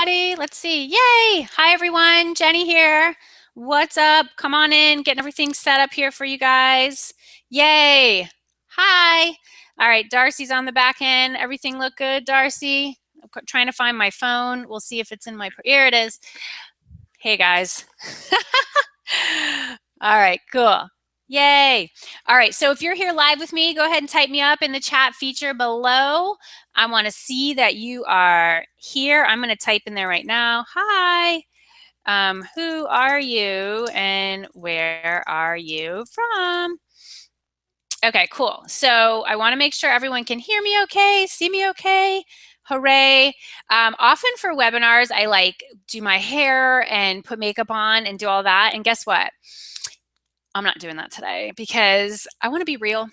everybody. Let's see. Yay. Hi, everyone. Jenny here. What's up? Come on in. Getting everything set up here for you guys. Yay. Hi. All right. Darcy's on the back end. Everything look good, Darcy? I'm trying to find my phone. We'll see if it's in my. Here it is. Hey, guys. All right. Cool. Yay. All right. So if you're here live with me, go ahead and type me up in the chat feature below. I want to see that you are here. I'm going to type in there right now. Hi. Who are you and where are you from? Okay, cool. So I want to make sure everyone can hear me okay, see me okay. Hooray. Often for webinars, I like do my hair and put makeup on and do all that. And guess what? I'm not doing that today because I want to be real.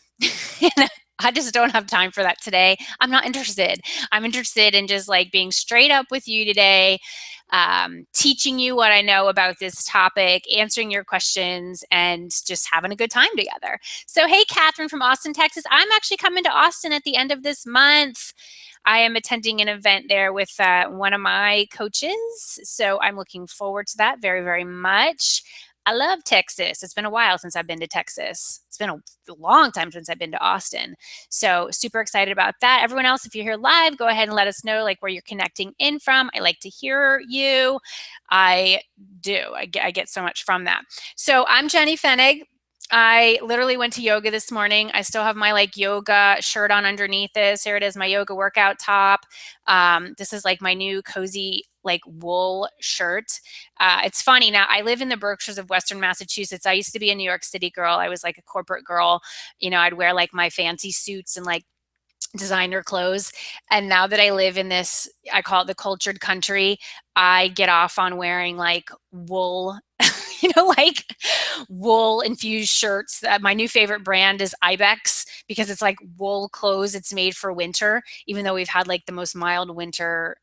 I just don't have time for that today. I'm not interested. I'm interested in just like being straight up with you today, teaching you what I know about this topic, answering your questions, and just having a good time together. So, hey, Catherine from Austin, Texas. I'm actually coming to Austin at the end of this month. I am attending an event there with one of my coaches. So I'm looking forward to that very, very much. I love Texas. It's been a while since I've been to Texas. It's been a long time since I've been to Austin. So super excited about that. Everyone else, if you're here live, go ahead and let us know like where you're connecting in from. I like to hear you. I do. I get so much from that. So I'm Jenny Fenig. I literally went to yoga this morning. I still have my like yoga shirt on underneath this. Here it is, my yoga workout top. This is like my new cozy like wool shirt. It's funny now. I live in the Berkshires of Western Massachusetts. I used to be a New York City girl. I was like a corporate girl. You know, I'd wear like my fancy suits and like designer clothes. And now that I live in this, I call it the cultured country, I get off on wearing like wool, like wool infused shirts. My new favorite brand is Ibex because it's like wool clothes. It's made for winter, even though we've had like the most mild winter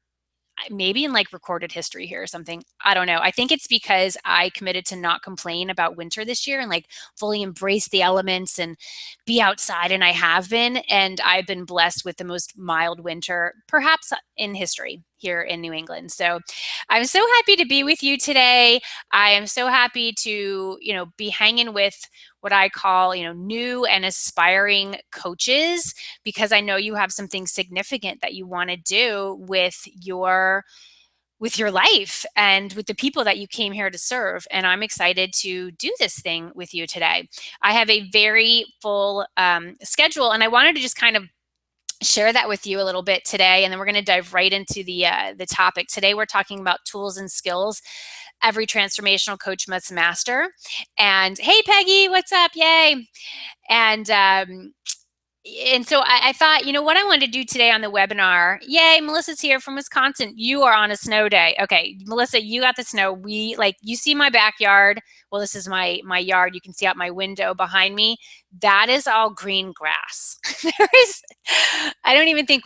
maybe in like recorded history here or something. I don't know. I think it's because I committed to not complain about winter this year and like fully embrace the elements and be outside. And I have been, and I've been blessed with the most mild winter, perhaps in history here in New England. So I'm so happy to be with you today. I am so happy to, be hanging with what I call, new and aspiring coaches, because I know you have something significant that you want to do with your life and with the people that you came here to serve. And I'm excited to do this thing with you today. I have a very full schedule, and I wanted to just kind of share that with you a little bit today, and then we're going to dive right into the topic. Today we're talking about tools and skills every transformational coach must master. And hey, Peggy, what's up? Yay! And so I thought, what I wanted to do today on the webinar. Yay, Melissa's here from Wisconsin. You are on a snow day. Okay, Melissa, you got the snow. You see my backyard. Well, this is my yard. You can see out my window behind me. That is all green grass. I don't even think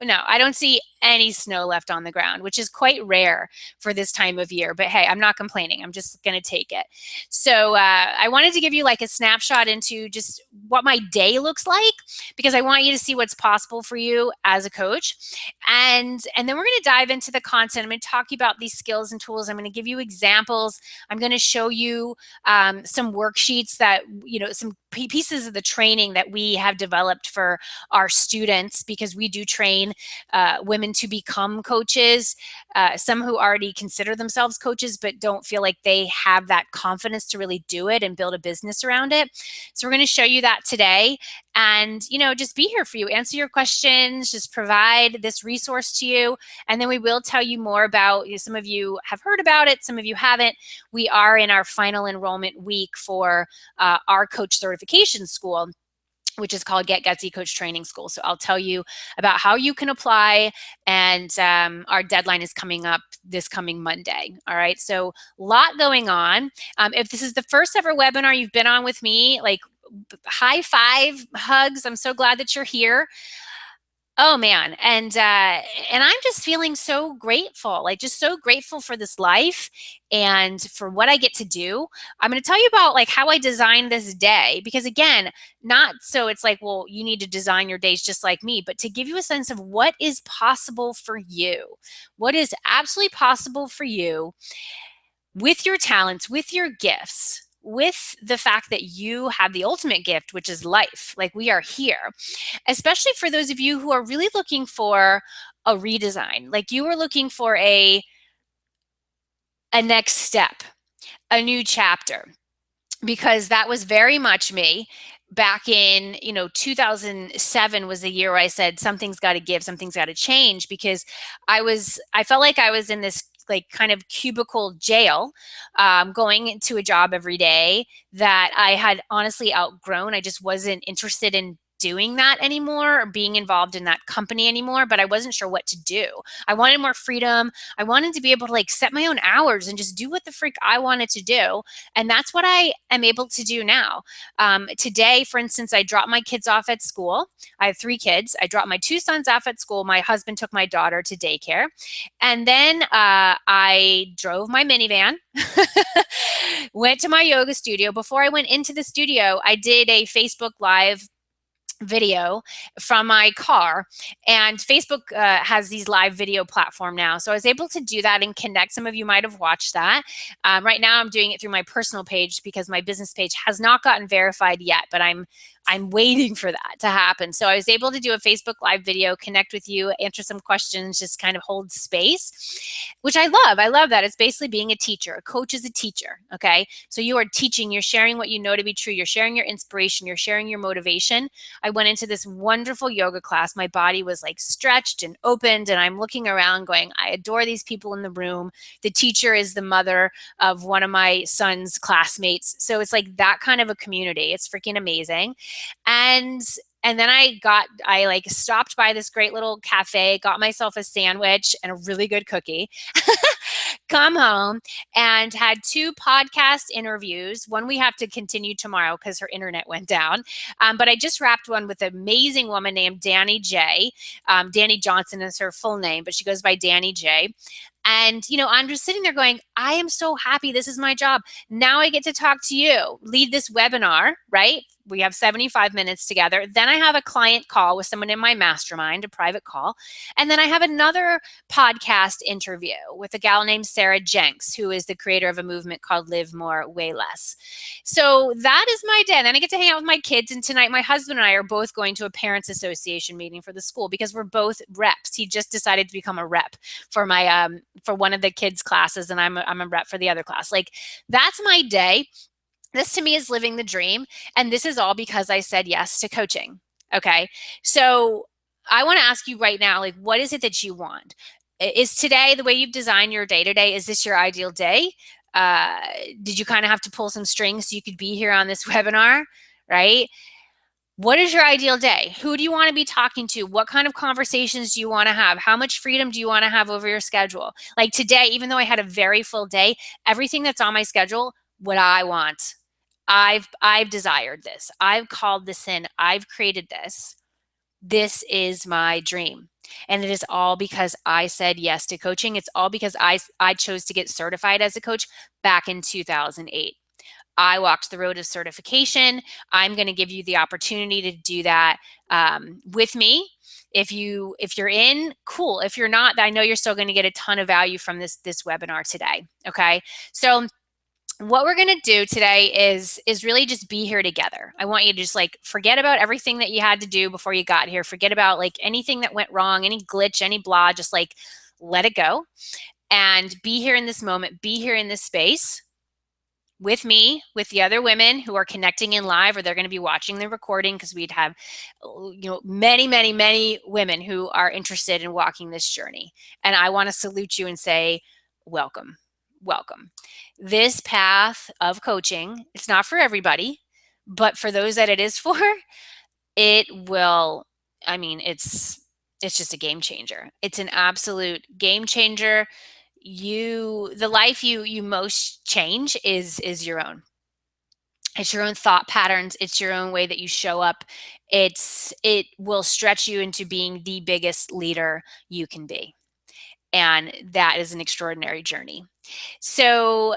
no, I don't see any snow left on the ground, which is quite rare for this time of year. But hey, I'm not complaining. I'm just going to take it. So I wanted to give you like a snapshot into just what my day looks like, because I want you to see what's possible for you as a coach. And then we're going to dive into the content. I'm going to talk to you about these skills and tools. I'm going to give you examples. I'm going to show you some worksheets that, some pieces of the training that we have developed for our students, because we do train women to become coaches, some who already consider themselves coaches but don't feel like they have that confidence to really do it and build a business around it. So we're going to show you that today, and just be here for you, answer your questions, just provide this resource to you. And then we will tell you more about, some of you have heard about it, some of you haven't. We are in our final enrollment week for our coach certification school, which is called Get Gutsy Coach Training School. So I'll tell you about how you can apply, and our deadline is coming up this coming Monday. All right, so a lot going on. If this is the first ever webinar you've been on with me, like high five, hugs. I'm so glad that you're here. Oh man, and I'm just feeling so grateful, like just so grateful for this life and for what I get to do. I'm going to tell you about like how I designed this day because again, not so it's like, well, you need to design your days just like me, but to give you a sense of what is possible for you. What is absolutely possible for you with your talents, with your gifts, with the fact that you have the ultimate gift, which is life. Like we are here, especially for those of you who are really looking for a redesign, like you are looking for a next step, a new chapter, because that was very much me back in 2007 was the year where I said something's got to give, something's got to change, because I felt like I was in this like kind of cubicle jail, going into a job every day that I had honestly outgrown. I just wasn't interested in doing that anymore or being involved in that company anymore, but I wasn't sure what to do. I wanted more freedom. I wanted to be able to like set my own hours and just do what the freak I wanted to do. And that's what I am able to do now. Today, for instance, I dropped my kids off at school. I have 3 kids. I dropped my 2 sons off at school. My husband took my daughter to daycare. And then I drove my minivan, went to my yoga studio. Before I went into the studio, I did a Facebook Live video from my car, and Facebook has these live video platform now, so I was able to do that and connect. Some of you might have watched that. Right now I'm doing it through my personal page because my business page has not gotten verified yet, but I'm waiting for that to happen. So I was able to do a Facebook Live video, connect with you, answer some questions, just kind of hold space, which I love. I love that. It's basically being a teacher. A coach is a teacher, okay? So you are teaching, you're sharing what you know to be true, you're sharing your inspiration, you're sharing your motivation. I went into this wonderful yoga class. My body was like stretched and opened, and I'm looking around going, I adore these people in the room. The teacher is the mother of one of my son's classmates. So it's like that kind of a community. It's freaking amazing. And then I like stopped by this great little cafe, got myself a sandwich and a really good cookie. Come home and had 2 podcast interviews. One we have to continue tomorrow because her internet went down. But I just wrapped one with an amazing woman named Danny J. Danny Johnson is her full name, but she goes by Danny J. And, I'm just sitting there going, I am so happy. This is my job. Now I get to talk to you, lead this webinar, right? We have 75 minutes together. Then I have a client call with someone in my mastermind, a private call. And then I have another podcast interview with a gal named Sarah Jenks, who is the creator of a movement called Live More, Way Less. So that is my day. And then I get to hang out with my kids. And tonight, my husband and I are both going to a parents association meeting for the school because we're both reps. He just decided to become a rep for my for one of the kids' classes, and I'm a rep for the other class. Like that's my day. This to me is living the dream. And this is all because I said yes to coaching. Okay. So I want to ask you right now, like, what is it that you want? Is today the way you've designed your day to day? Is this your ideal day? Uh, did you kind of have to pull some strings so you could be here on this webinar? Right. What is your ideal day? Who do you want to be talking to? What kind of conversations do you want to have? How much freedom do you want to have over your schedule? Like today, even though I had a very full day, everything that's on my schedule, what I want. I've desired this. I've called this in. I've created this. This is my dream. And it is all because I said yes to coaching. It's all because I chose to get certified as a coach back in 2008. I walked the road of certification. I'm going to give you the opportunity to do that with me. If you're in, cool. If you're not, I know you're still going to get a ton of value from this webinar today. Okay, so what we're going to do today is really just be here together. I want you to just like forget about everything that you had to do before you got here. Forget about like anything that went wrong, any glitch, any blah. Just like let it go and be here in this moment. Be here in this space with me, with the other women who are connecting in live, or they're going to be watching the recording, because we'd have, many, many, many women who are interested in walking this journey. And I want to salute you and say, welcome, welcome. This path of coaching, it's not for everybody, but for those that it is for, it will, it's just a game changer. It's an absolute game changer. The life you most change is your own. It's your own thought patterns. It's your own way that you show up. It will stretch you into being the biggest leader you can be. And that is an extraordinary journey. So,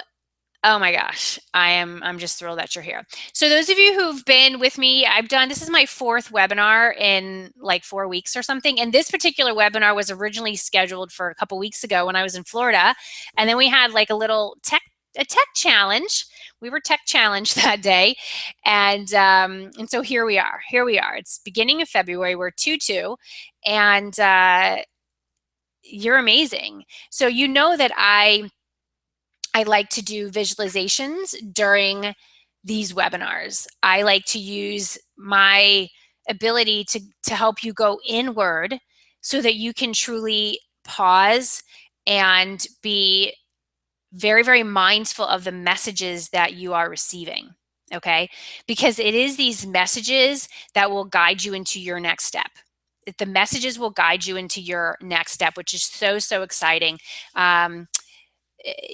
oh my gosh, I'm just thrilled that you're here. So those of you who've been with me, this is my 4th webinar in like 4 weeks or something. And this particular webinar was originally scheduled for a couple weeks ago when I was in Florida. And then we had like a tech challenge. We were tech challenged that day. And so here we are. Here we are. It's beginning of February. We're 2/2. And you're amazing. So you know that I like to do visualizations during these webinars. I like to use my ability to help you go inward so that you can truly pause and be very, very mindful of the messages that you are receiving. Okay? Because it is these messages that will guide you into your next step. The messages will guide you into your next step, which is so, so exciting.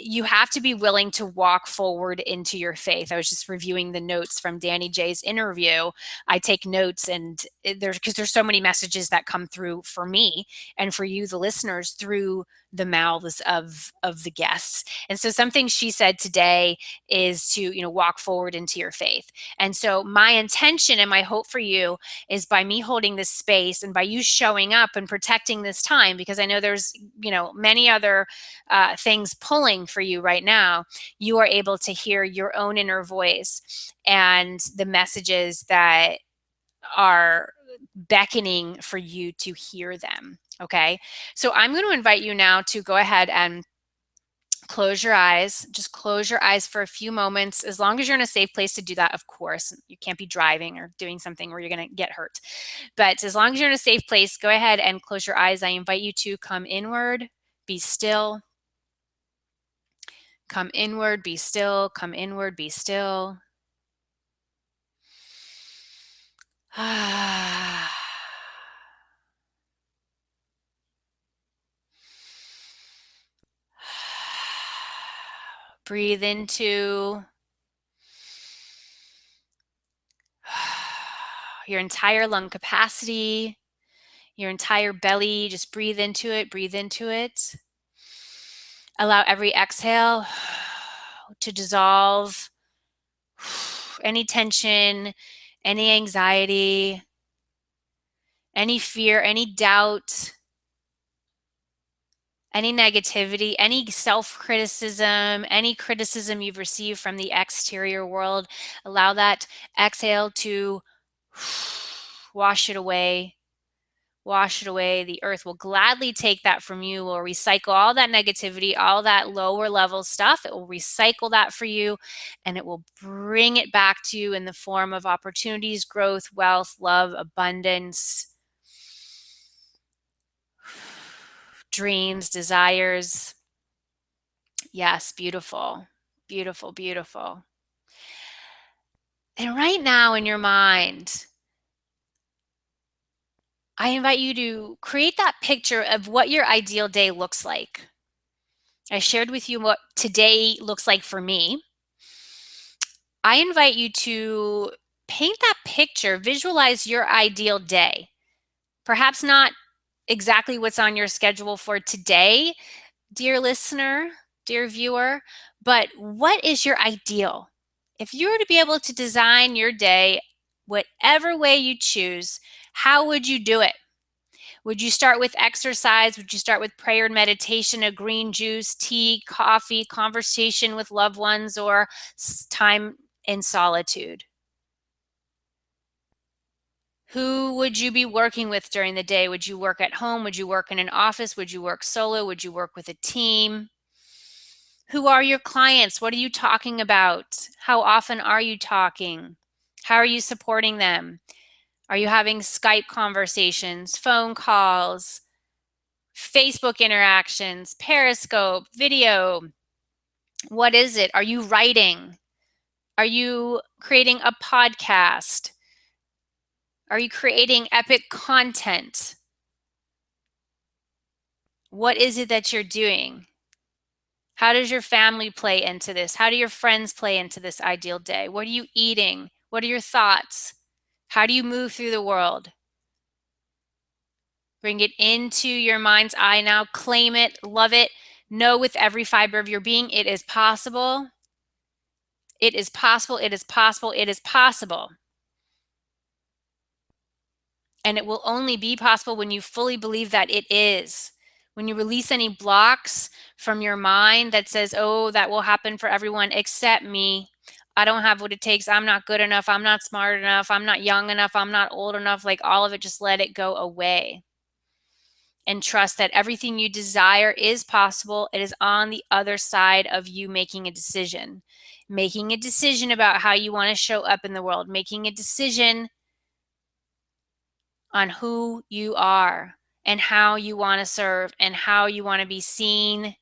You have to be willing to walk forward into your faith. I was just reviewing the notes from Danny J's interview. I take notes, and there's so many messages that come through for me and for you, the listeners, through the mouths of the guests. And so something she said today is to, walk forward into your faith. And so my intention and my hope for you is by me holding this space and by you showing up and protecting this time, because I know there's, many other things pulling for you right now, you are able to hear your own inner voice and the messages that are beckoning for you to hear them. Okay. So I'm going to invite you now to go ahead and close your eyes. Just close your eyes for a few moments, as long as you're in a safe place to do that, of course. You can't be driving or doing something where you're going to get hurt. But as long as you're in a safe place, go ahead and close your eyes. I invite you to come inward, be still. Come inward, be still. Come inward, be still. Breathe into your entire lung capacity, your entire belly. Just breathe into it, breathe into it. Allow every exhale to dissolve any tension, any anxiety, any fear, any doubt, any negativity, any self-criticism, any criticism you've received from the exterior world. Allow that exhale to wash it away. Wash it away. The earth will gladly take that from you. Will recycle all that negativity, all that lower level stuff. It will recycle that for you, and it will bring it back to you in the form of opportunities, growth, wealth, love, abundance, dreams, desires. Yes, beautiful, beautiful, beautiful. And right now in your mind, I invite you to create that picture of what your ideal day looks like. I shared with you what today looks like for me. I invite you to paint that picture, visualize your ideal day. Perhaps not exactly what's on your schedule for today, dear listener, dear viewer, but what is your ideal? If you were to be able to design your day whatever way you choose, how would you do it? Would you start with exercise? Would you start with prayer and meditation, a green juice, tea, coffee, conversation with loved ones, or time in solitude? Who would you be working with during the day? Would you work at home? Would you work in an office? Would you work solo? Would you work with a team? Who are your clients? What are you talking about? How often are you talking? How are you supporting them? Are you having Skype conversations, phone calls, Facebook interactions, Periscope, video? What is it? Are you writing? Are you creating a podcast? Are you creating epic content? What is it that you're doing? How does your family play into this? How do your friends play into this ideal day? What are you eating? What are your thoughts? How do you move through the world? Bring it into your mind's eye now. Claim it, love it. Know with every fiber of your being, it is possible. It is possible. It is possible. It is possible. And it will only be possible when you fully believe that it is. When you release any blocks from your mind that says, oh, that will happen for everyone except me. I don't have what it takes. I'm not good enough. I'm not smart enough. I'm not young enough. I'm not old enough. Like all of it, just let it go away. And trust that everything you desire is possible. It is on the other side of you making a decision. Making a decision about how you want to show up in the world. Making a decision on who you are and how you want to serve and how you want to be seen,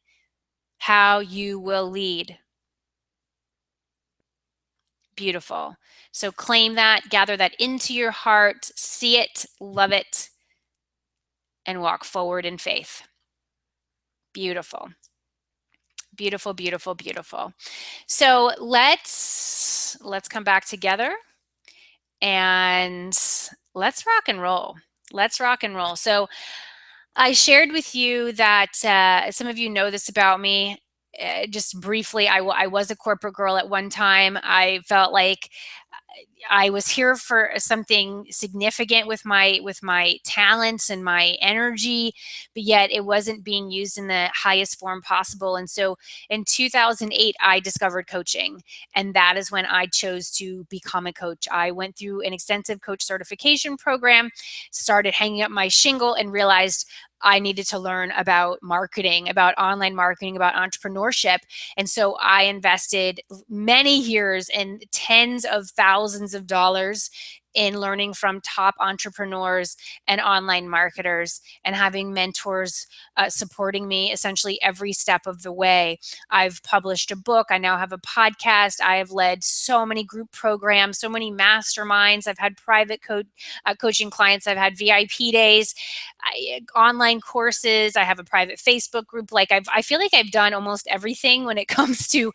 how you will lead. Beautiful. So claim that, gather that into your heart, see it, love it, and walk forward in faith. Beautiful. Beautiful, beautiful, beautiful. So let's come back together and let's rock and roll. Let's rock and roll. So I shared with you that some of you know this about me. Just briefly, I was a corporate girl at one time. I felt like I was here for something significant with my talents and my energy, but yet it wasn't being used in the highest form possible. And so in 2008, I discovered coaching, and that is when I chose to become a coach. I went through an extensive coach certification program, started hanging up my shingle, and realized I needed to learn about marketing, about online marketing, about entrepreneurship. And so I invested many years and tens of thousands of dollars in learning from top entrepreneurs and online marketers and having mentors supporting me essentially every step of the way. I've published a book. I now have a podcast. I have led so many group programs, so many masterminds. I've had private coaching clients. I've had VIP days, online courses. I have a private Facebook group. Like I feel like I've done almost everything when it comes to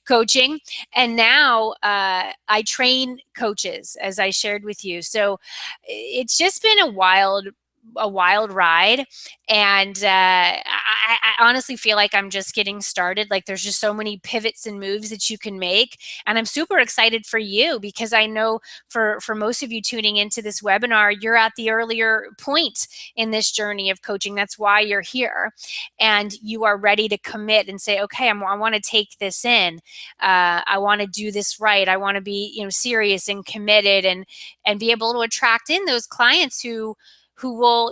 coaching. And now I train coaches, as I shared with you. So it's just been a wild ride, and I honestly feel like I'm just getting started. Like there's just so many pivots and moves that you can make, and I'm super excited for you because I know for most of you tuning into this webinar, you're at the earlier point in this journey of coaching. That's why you're here, and you are ready to commit and say, okay, I want to take this in. I want to do this right. I want to be serious and committed, and be able to attract in those clients who will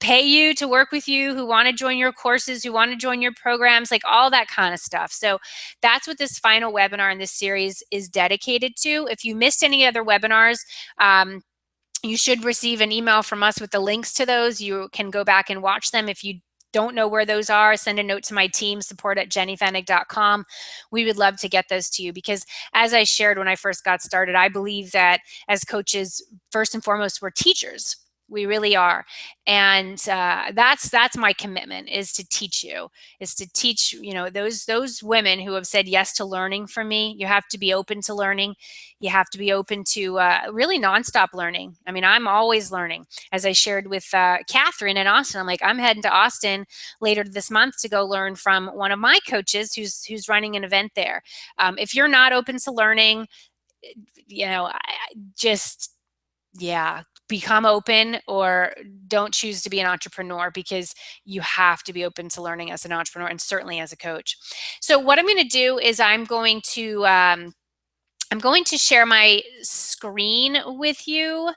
pay you to work with you, who want to join your courses, who want to join your programs, like all that kind of stuff. So that's what this final webinar in this series is dedicated to. If you missed any other webinars, you should receive an email from us with the links to those. You can go back and watch them. If you don't know where those are, send a note to my team, support@jennyfenig.com. We would love to get those to you because, as I shared when I first got started, I believe that as coaches, first and foremost, we're teachers. We really are. And that's my commitment, is to teach you, those women who have said yes to learning from me. You have to be open to learning. You have to be open to really nonstop learning. I mean, I'm always learning. As I shared with Catherine in Austin, I'm like, I'm heading to Austin later this month to go learn from one of my coaches who's running an event there. If you're not open to learning, just become open, or don't choose to be an entrepreneur, because you have to be open to learning as an entrepreneur and certainly as a coach. So what I'm going to do is I'm going to share my screen with you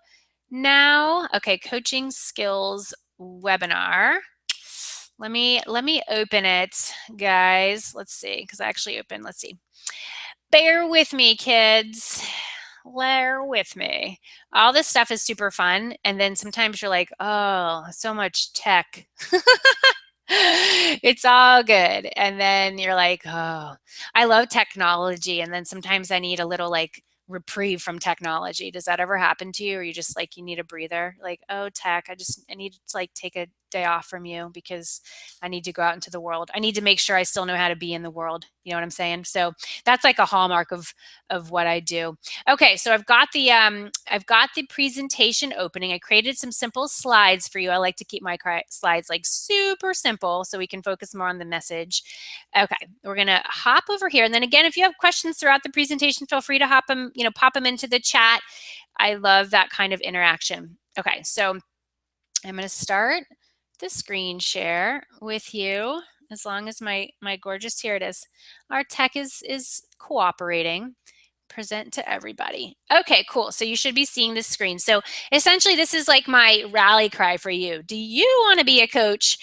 now. Okay, coaching skills webinar. Let me open it, guys. Let's see, because I actually opened. Let's see. Bear with me, kids. Bear with me. All this stuff is super fun, and then sometimes you're like, oh, so much tech. It's all good. And then you're like, oh, I love technology. And then sometimes I need a little reprieve from technology. Does that ever happen to you? Or you just you need a breather? Like, oh, tech, I need to take a day off from you because I need to go out into the world. I need to make sure I still know how to be in the world. You know what I'm saying? So that's like a hallmark of what I do. Okay, so I've got the presentation opening. I created some simple slides for you. I like to keep my slides like super simple so we can focus more on the message. Okay, we're gonna hop over here, and then again, if you have questions throughout the presentation, feel free to pop them into the chat. I love that kind of interaction. Okay, so I'm going to start the screen share with you as long as my gorgeous, here it is. Our tech is cooperating. Present to everybody. Okay, cool. So you should be seeing this screen. So essentially this is like my rally cry for you. Do you want to be a coach?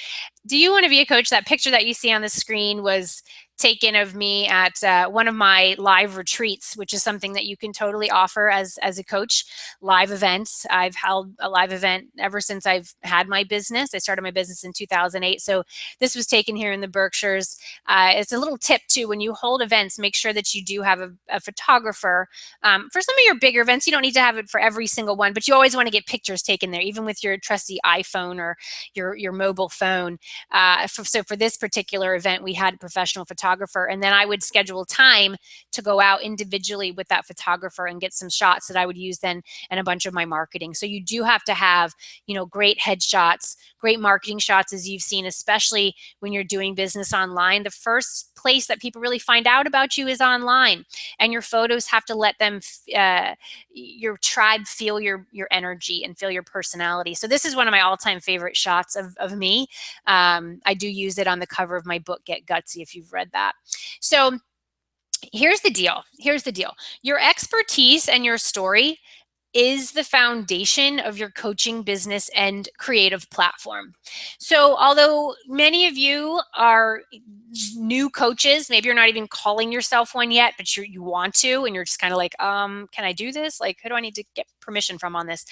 Do you want to be a coach? That picture that you see on the screen was taken of me at one of my live retreats, which is something that you can totally offer as a coach. Live events. I've held a live event ever since I've had my business. I started my business in 2008. So this was taken here in the Berkshires. It's a little tip too, when you hold events, make sure that you do have a photographer. For some of your bigger events, you don't need to have it for every single one, but you always want to get pictures taken there, even with your trusty iPhone or your mobile phone. So for this particular event, we had a professional photographer, and then I would schedule time to go out individually with that photographer and get some shots that I would use then in a bunch of my marketing. So you do have to have, great headshots, great marketing shots, as you've seen, especially when you're doing business online. The first place that people really find out about you is online, and your photos have to let them, your tribe, feel your energy and feel your personality. So this is one of my all-time favorite shots of me. I do use it on the cover of my book, Get Gutsy, if you've read that. So here's the deal. Your expertise and your story is the foundation of your coaching business and creative platform. So although many of you are new coaches, maybe you're not even calling yourself one yet, but you want to, and you're just kind of like, can I do this? Like, who do I need to get permission from on this?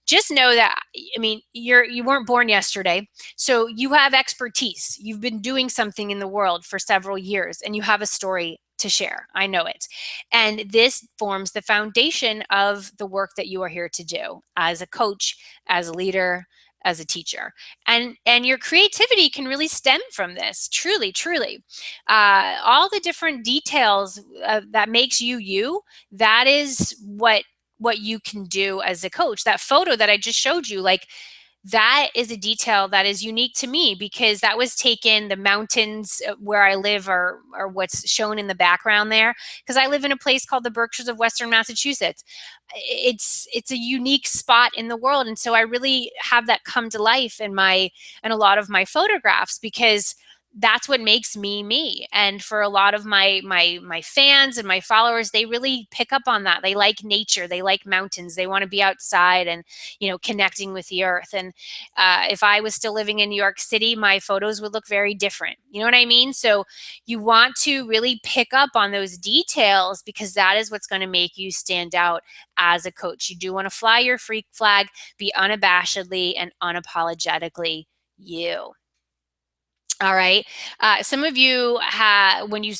Just know that, you weren't born yesterday. So you have expertise. You've been doing something in the world for several years, and you have a story to share. I know it. And this forms the foundation of the work that you are here to do as a coach, as a leader, as a teacher. And your creativity can really stem from this, truly. All the different details that makes you, that is what you can do as a coach. That photo that I just showed you, like, that is a detail that is unique to me because that was taken, the mountains where I live are what's shown in the background there, because I live in a place called the Berkshires of Western Massachusetts. It's a unique spot in the world, and so I really have that come to life in a lot of my photographs, because that's what makes me. And for a lot of my fans and my followers, they really pick up on that. They like nature, they like mountains, they want to be outside and connecting with the earth. And if I was still living in New York City, my photos would look very different. You know what I mean? So you want to really pick up on those details, because that is what's going to make you stand out as a coach. You do want to fly your freak flag, be unabashedly and unapologetically you. All right. Some of you when you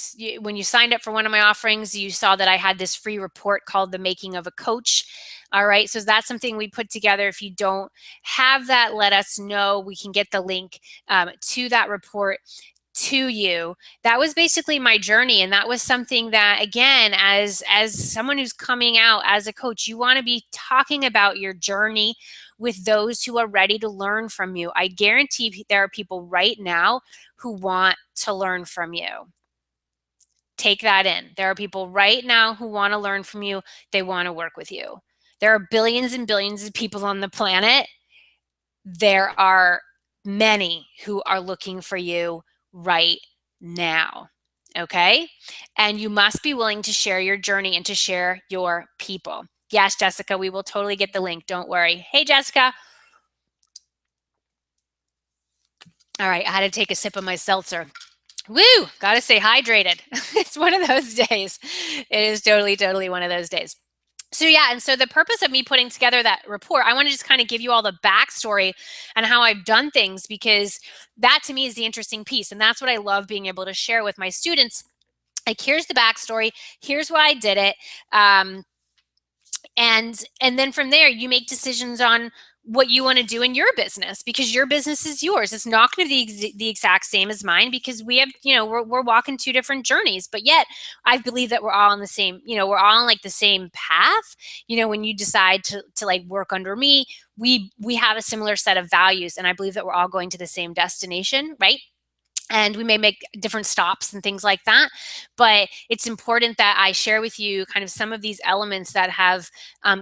signed up for one of my offerings, you saw that I had this free report called The Making of a Coach. All right. So that's something we put together. If you don't have that, let us know. We can get the link to that report to you. That was basically my journey, and that was something that, again, as someone who's coming out as a coach, you want to be talking about your journey with those who are ready to learn from you. I guarantee there are people right now who want to learn from you. Take that in. There are people right now who want to learn from you. They want to work with you. There are billions and billions of people on the planet. There are many who are looking for you right now. Okay? And you must be willing to share your journey and to share your people. Yes, Jessica, we will totally get the link. Don't worry. Hey, Jessica. All right, I had to take a sip of my seltzer. Woo! Gotta stay hydrated. It's one of those days. It is totally one of those days. So yeah, and so the purpose of me putting together that report, I want to just kind of give you all the backstory and how I've done things, because that to me is the interesting piece. And that's what I love being able to share with my students. Like, here's the backstory. Here's why I did it. And then from there, you make decisions on what you want to do in your business, because your business is yours. It's not going to be the exact same as mine, because we have, we're walking two different journeys, but yet I believe that we're all on the same, we're all on like the same path. When you decide to like work under me, we have a similar set of values, and I believe that we're all going to the same destination, right? And we may make different stops and things like that, but it's important that I share with you kind of some of these elements that have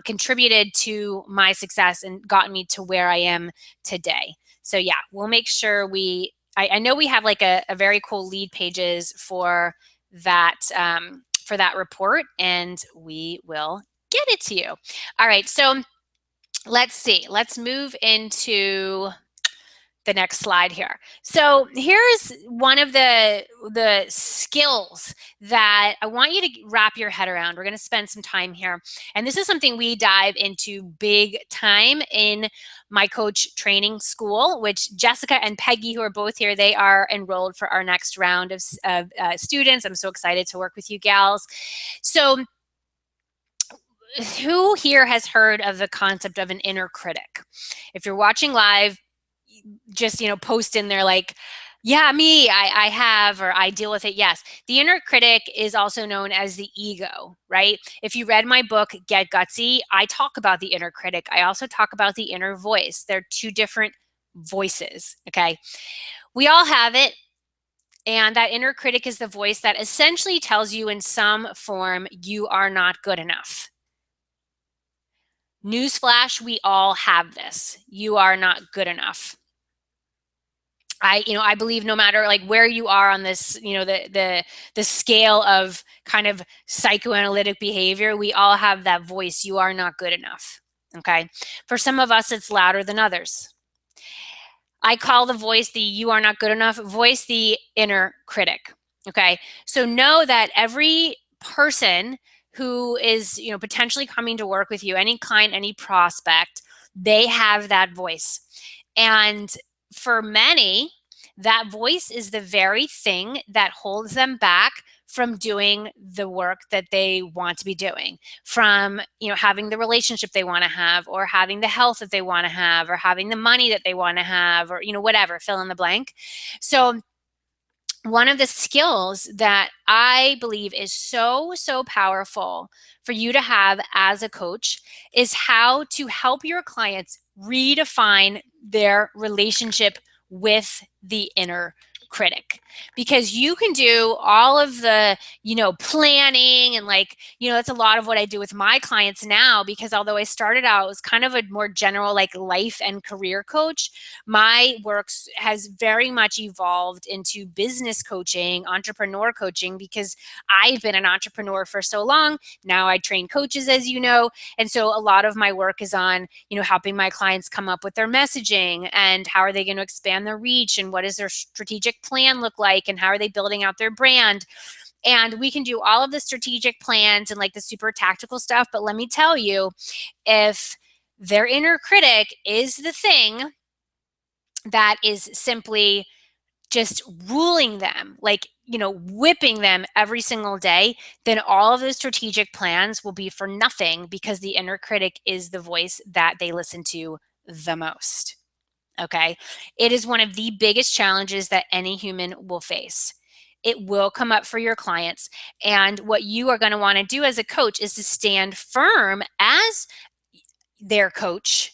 contributed to my success and gotten me to where I am today. So yeah, we'll make sure I know we have like a very cool lead pages for that report, and we will get it to you. All right, so let's see. Let's move into the next slide here. So here's one of the skills that I want you to wrap your head around. We're going to spend some time here. And this is something we dive into big time in my coach training school, which Jessica and Peggy, who are both here, they are enrolled for our next round of students. I'm so excited to work with you gals. So who here has heard of the concept of an inner critic? If you're watching live, just post in there like, yeah, me, I have, or I deal with it. Yes, the inner critic is also known as the ego, right? If you read my book Get Gutsy, I talk about the inner critic. I also talk about the inner voice. They're two different voices. Okay, we all have it, and that inner critic is the voice that essentially tells you in some form you are not good enough. Newsflash, we all have this. You are not good enough. I believe no matter like where you are on this, the scale of kind of psychoanalytic behavior, we all have that voice. You are not good enough. Okay. For some of us, it's louder than others. I call the voice, the you are not good enough voice, the inner critic. Okay. So know that every person who is, potentially coming to work with you, any client, any prospect, they have that voice. And for many, that voice is the very thing that holds them back from doing the work that they want to be doing, from having the relationship they want to have, or having the health that they want to have, or having the money that they want to have, or whatever, fill in the blank. So one of the skills that I believe is so powerful for you to have as a coach is how to help your clients redefine their relationship with the inner critic. Because you can do all of the, planning and that's a lot of what I do with my clients now, because although I started out as kind of a more general like life and career coach, my work has very much evolved into business coaching, entrepreneur coaching, because I've been an entrepreneur for so long. Now I train coaches, as you know. And so a lot of my work is on, helping my clients come up with their messaging, and how are they going to expand their reach, and what does their strategic plan look like, and how are they building out their brand. And we can do all of the strategic plans and like the super tactical stuff. But let me tell you, if their inner critic is the thing that is simply just ruling them, like, whipping them every single day, then all of those strategic plans will be for nothing, because the inner critic is the voice that they listen to the most. Okay. It is one of the biggest challenges that any human will face. It will come up for your clients. And what you are going to want to do as a coach is to stand firm as their coach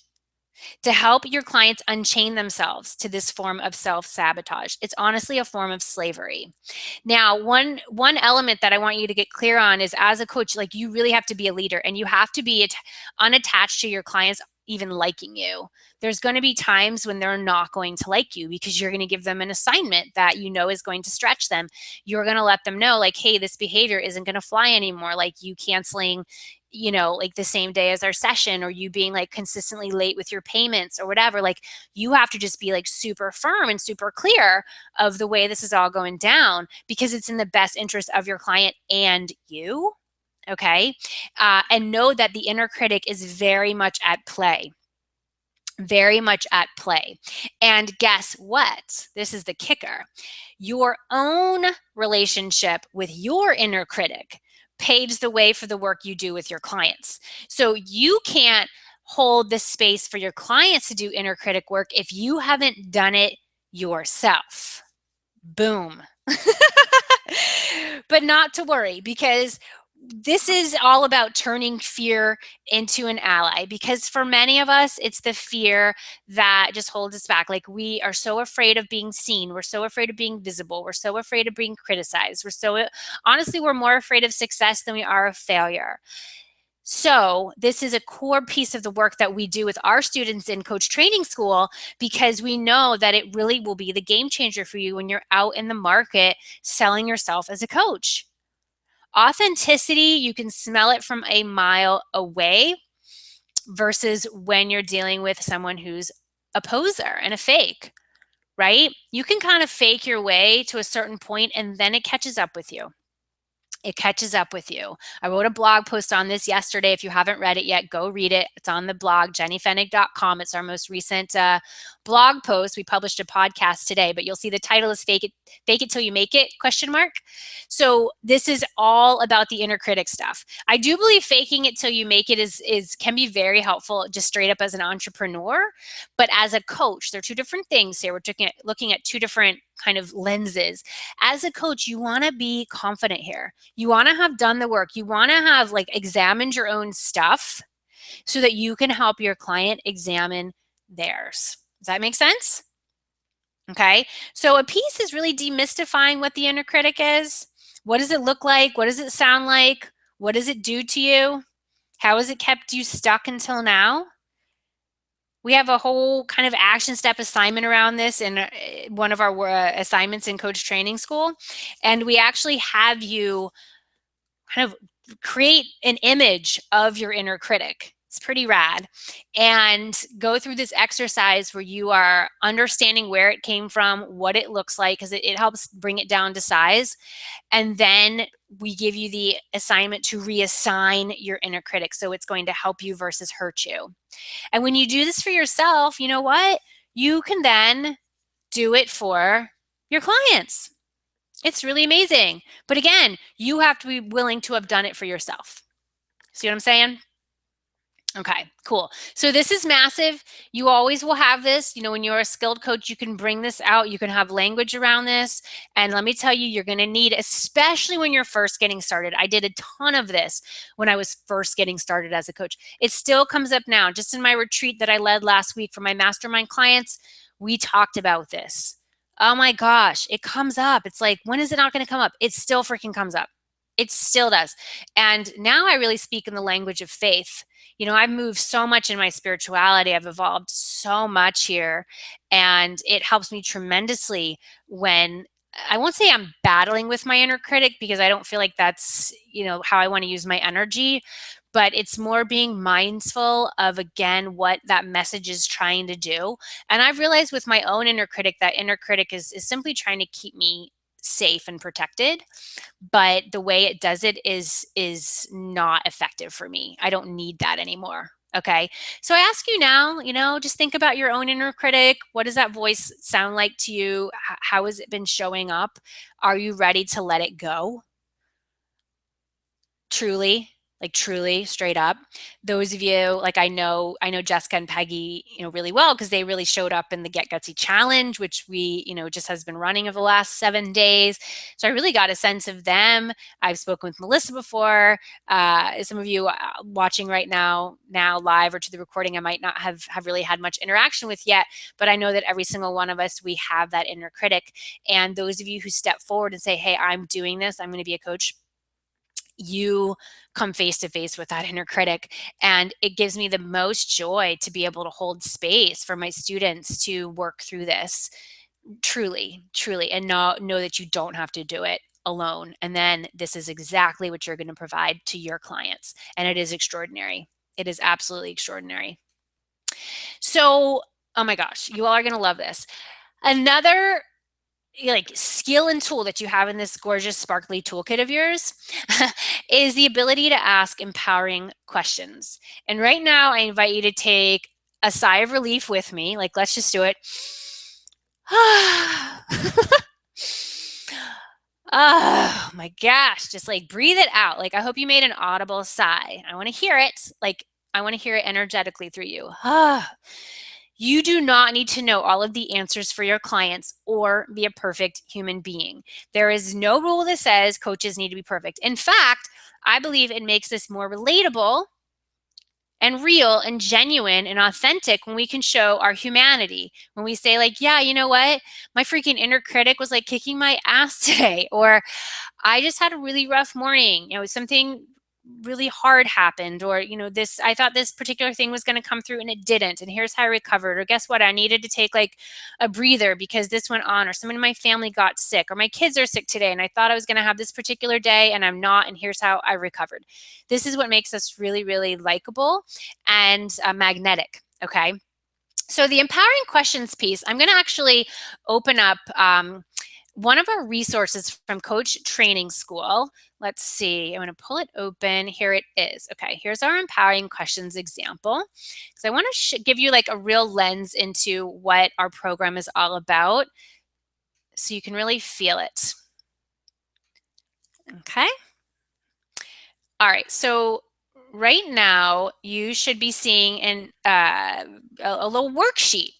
to help your clients unchain themselves to this form of self-sabotage. It's honestly a form of slavery. Now, one element that I want you to get clear on is, as a coach, like, you really have to be a leader, and you have to be unattached to your clients even liking you. There's going to be times when they're not going to like you, because you're going to give them an assignment that is going to stretch them. You're going to let them know, like, hey, this behavior isn't going to fly anymore. Like you canceling, like the same day as our session, or you being like consistently late with your payments or whatever. Like, you have to just be like super firm and super clear of the way this is all going down, because it's in the best interest of your client and you. Okay. And know that the inner critic is very much at play. Very much at play. And guess what? This is the kicker. Your own relationship with your inner critic paves the way for the work you do with your clients. So you can't hold the space for your clients to do inner critic work if you haven't done it yourself? Boom. But not to worry, because this is all about turning fear into an ally, because for many of us, it's the fear that just holds us back. Like, we are so afraid of being seen. We're so afraid of being visible. We're so afraid of being criticized. Honestly, we're more afraid of success than we are of failure. So this is a core piece of the work that we do with our students in coach training school, because we know that it really will be the game changer for you when you're out in the market selling yourself as a coach. Authenticity, you can smell it from a mile away, versus when you're dealing with someone who's a poser and a fake, right? You can kind of fake your way to a certain point and then it catches up with you. It catches up with you. I wrote a blog post on this yesterday. If you haven't read it yet, go read it. It's on the blog, jennyfenig.com. It's our most recent blog post. We published a podcast today, but you'll see the title is Fake It Till You Make It, question mark. So this is all about the inner critic stuff. I do believe faking it till you make it can be very helpful just straight up as an entrepreneur, but as a coach, they're two different things here. We're looking at two different kind of lenses. As a coach, you want to be confident here. You want to have done the work. You want to have examined your own stuff so that you can help your client examine theirs. Does that make sense? Okay. So a piece is really demystifying what the inner critic is. What does it look like? What does it sound like? What does it do to you? How has it kept you stuck until now? We have a whole kind of action step assignment around this in one of our assignments in coach training school. And we actually have you kind of create an image of your inner critic. It's pretty rad. And go through this exercise where you are understanding where it came from, what it looks like, because it helps bring it down to size. And then we give you the assignment to reassign your inner critic. So it's going to help you versus hurt you. And when you do this for yourself, you know what? You can then do it for your clients. It's really amazing. But again, you have to be willing to have done it for yourself. See what I'm saying? Okay, cool. So this is massive. You always will have this. When you're a skilled coach, you can bring this out. You can have language around this. And let me tell you, you're going to need, especially when you're first getting started. I did a ton of this when I was first getting started as a coach. It still comes up now. Just in my retreat that I led last week for my mastermind clients, we talked about this. Oh my gosh, it comes up. It's like, when is it not going to come up? It still freaking comes up. It still does. And now I really speak in the language of faith. I've moved so much in my spirituality. I've evolved so much here. And it helps me tremendously when, I won't say I'm battling with my inner critic, because I don't feel like that's, how I want to use my energy. But it's more being mindful of, again, what that message is trying to do. And I've realized with my own inner critic, that inner critic is simply trying to keep me safe and protected, but the way it does it is not effective for me. I don't need that anymore. Okay. So I ask you now, just think about your own inner critic. What does that voice sound like to you? How has it been showing up? Are you ready to let it go? Truly, straight up. Those of you, I know Jessica and Peggy, really well, because they really showed up in the Get Gutsy challenge, which we, just has been running over the last 7 days. So I really got a sense of them. I've spoken with Melissa before. Some of you watching right now live or to the recording, I might not have really had much interaction with yet, but I know that every single one of us, we have that inner critic. And those of you who step forward and say, hey, I'm doing this, I'm going to be a coach, you come face to face with that inner critic. And it gives me the most joy to be able to hold space for my students to work through this truly, and know that you don't have to do it alone. And then this is exactly what you're going to provide to your clients. And it is extraordinary. It is absolutely extraordinary. So, oh my gosh, you all are going to love this. Another skill and tool that you have in this gorgeous sparkly toolkit of yours is the ability to ask empowering questions. And right now, I invite you to take a sigh of relief with me. Let's just do it. Oh my gosh, just breathe it out. I hope you made an audible sigh. I want to hear it. I want to hear it energetically through you. You do not need to know all of the answers for your clients or be a perfect human being. There is no rule that says coaches need to be perfect. In fact, I believe it makes this more relatable and real and genuine and authentic when we can show our humanity. When we say, like, yeah, you know what? My freaking inner critic was like kicking my ass today, or I just had a really rough morning. Something really hard happened, or, this, I thought this particular thing was going to come through and it didn't. And here's how I recovered. Or guess what? I needed to take like a breather because this went on, or someone in my family got sick, or my kids are sick today. And I thought I was going to have this particular day and I'm not. And here's how I recovered. This is what makes us really, really likable and magnetic. Okay. So the empowering questions piece, I'm going to actually open up one of our resources from Coach Training School. Let's see, I'm going to pull it open. Here it is. Okay, here's our empowering questions example. Because I want to give you like a real lens into what our program is all about so you can really feel it. Okay. All right, so right now you should be seeing a little worksheet,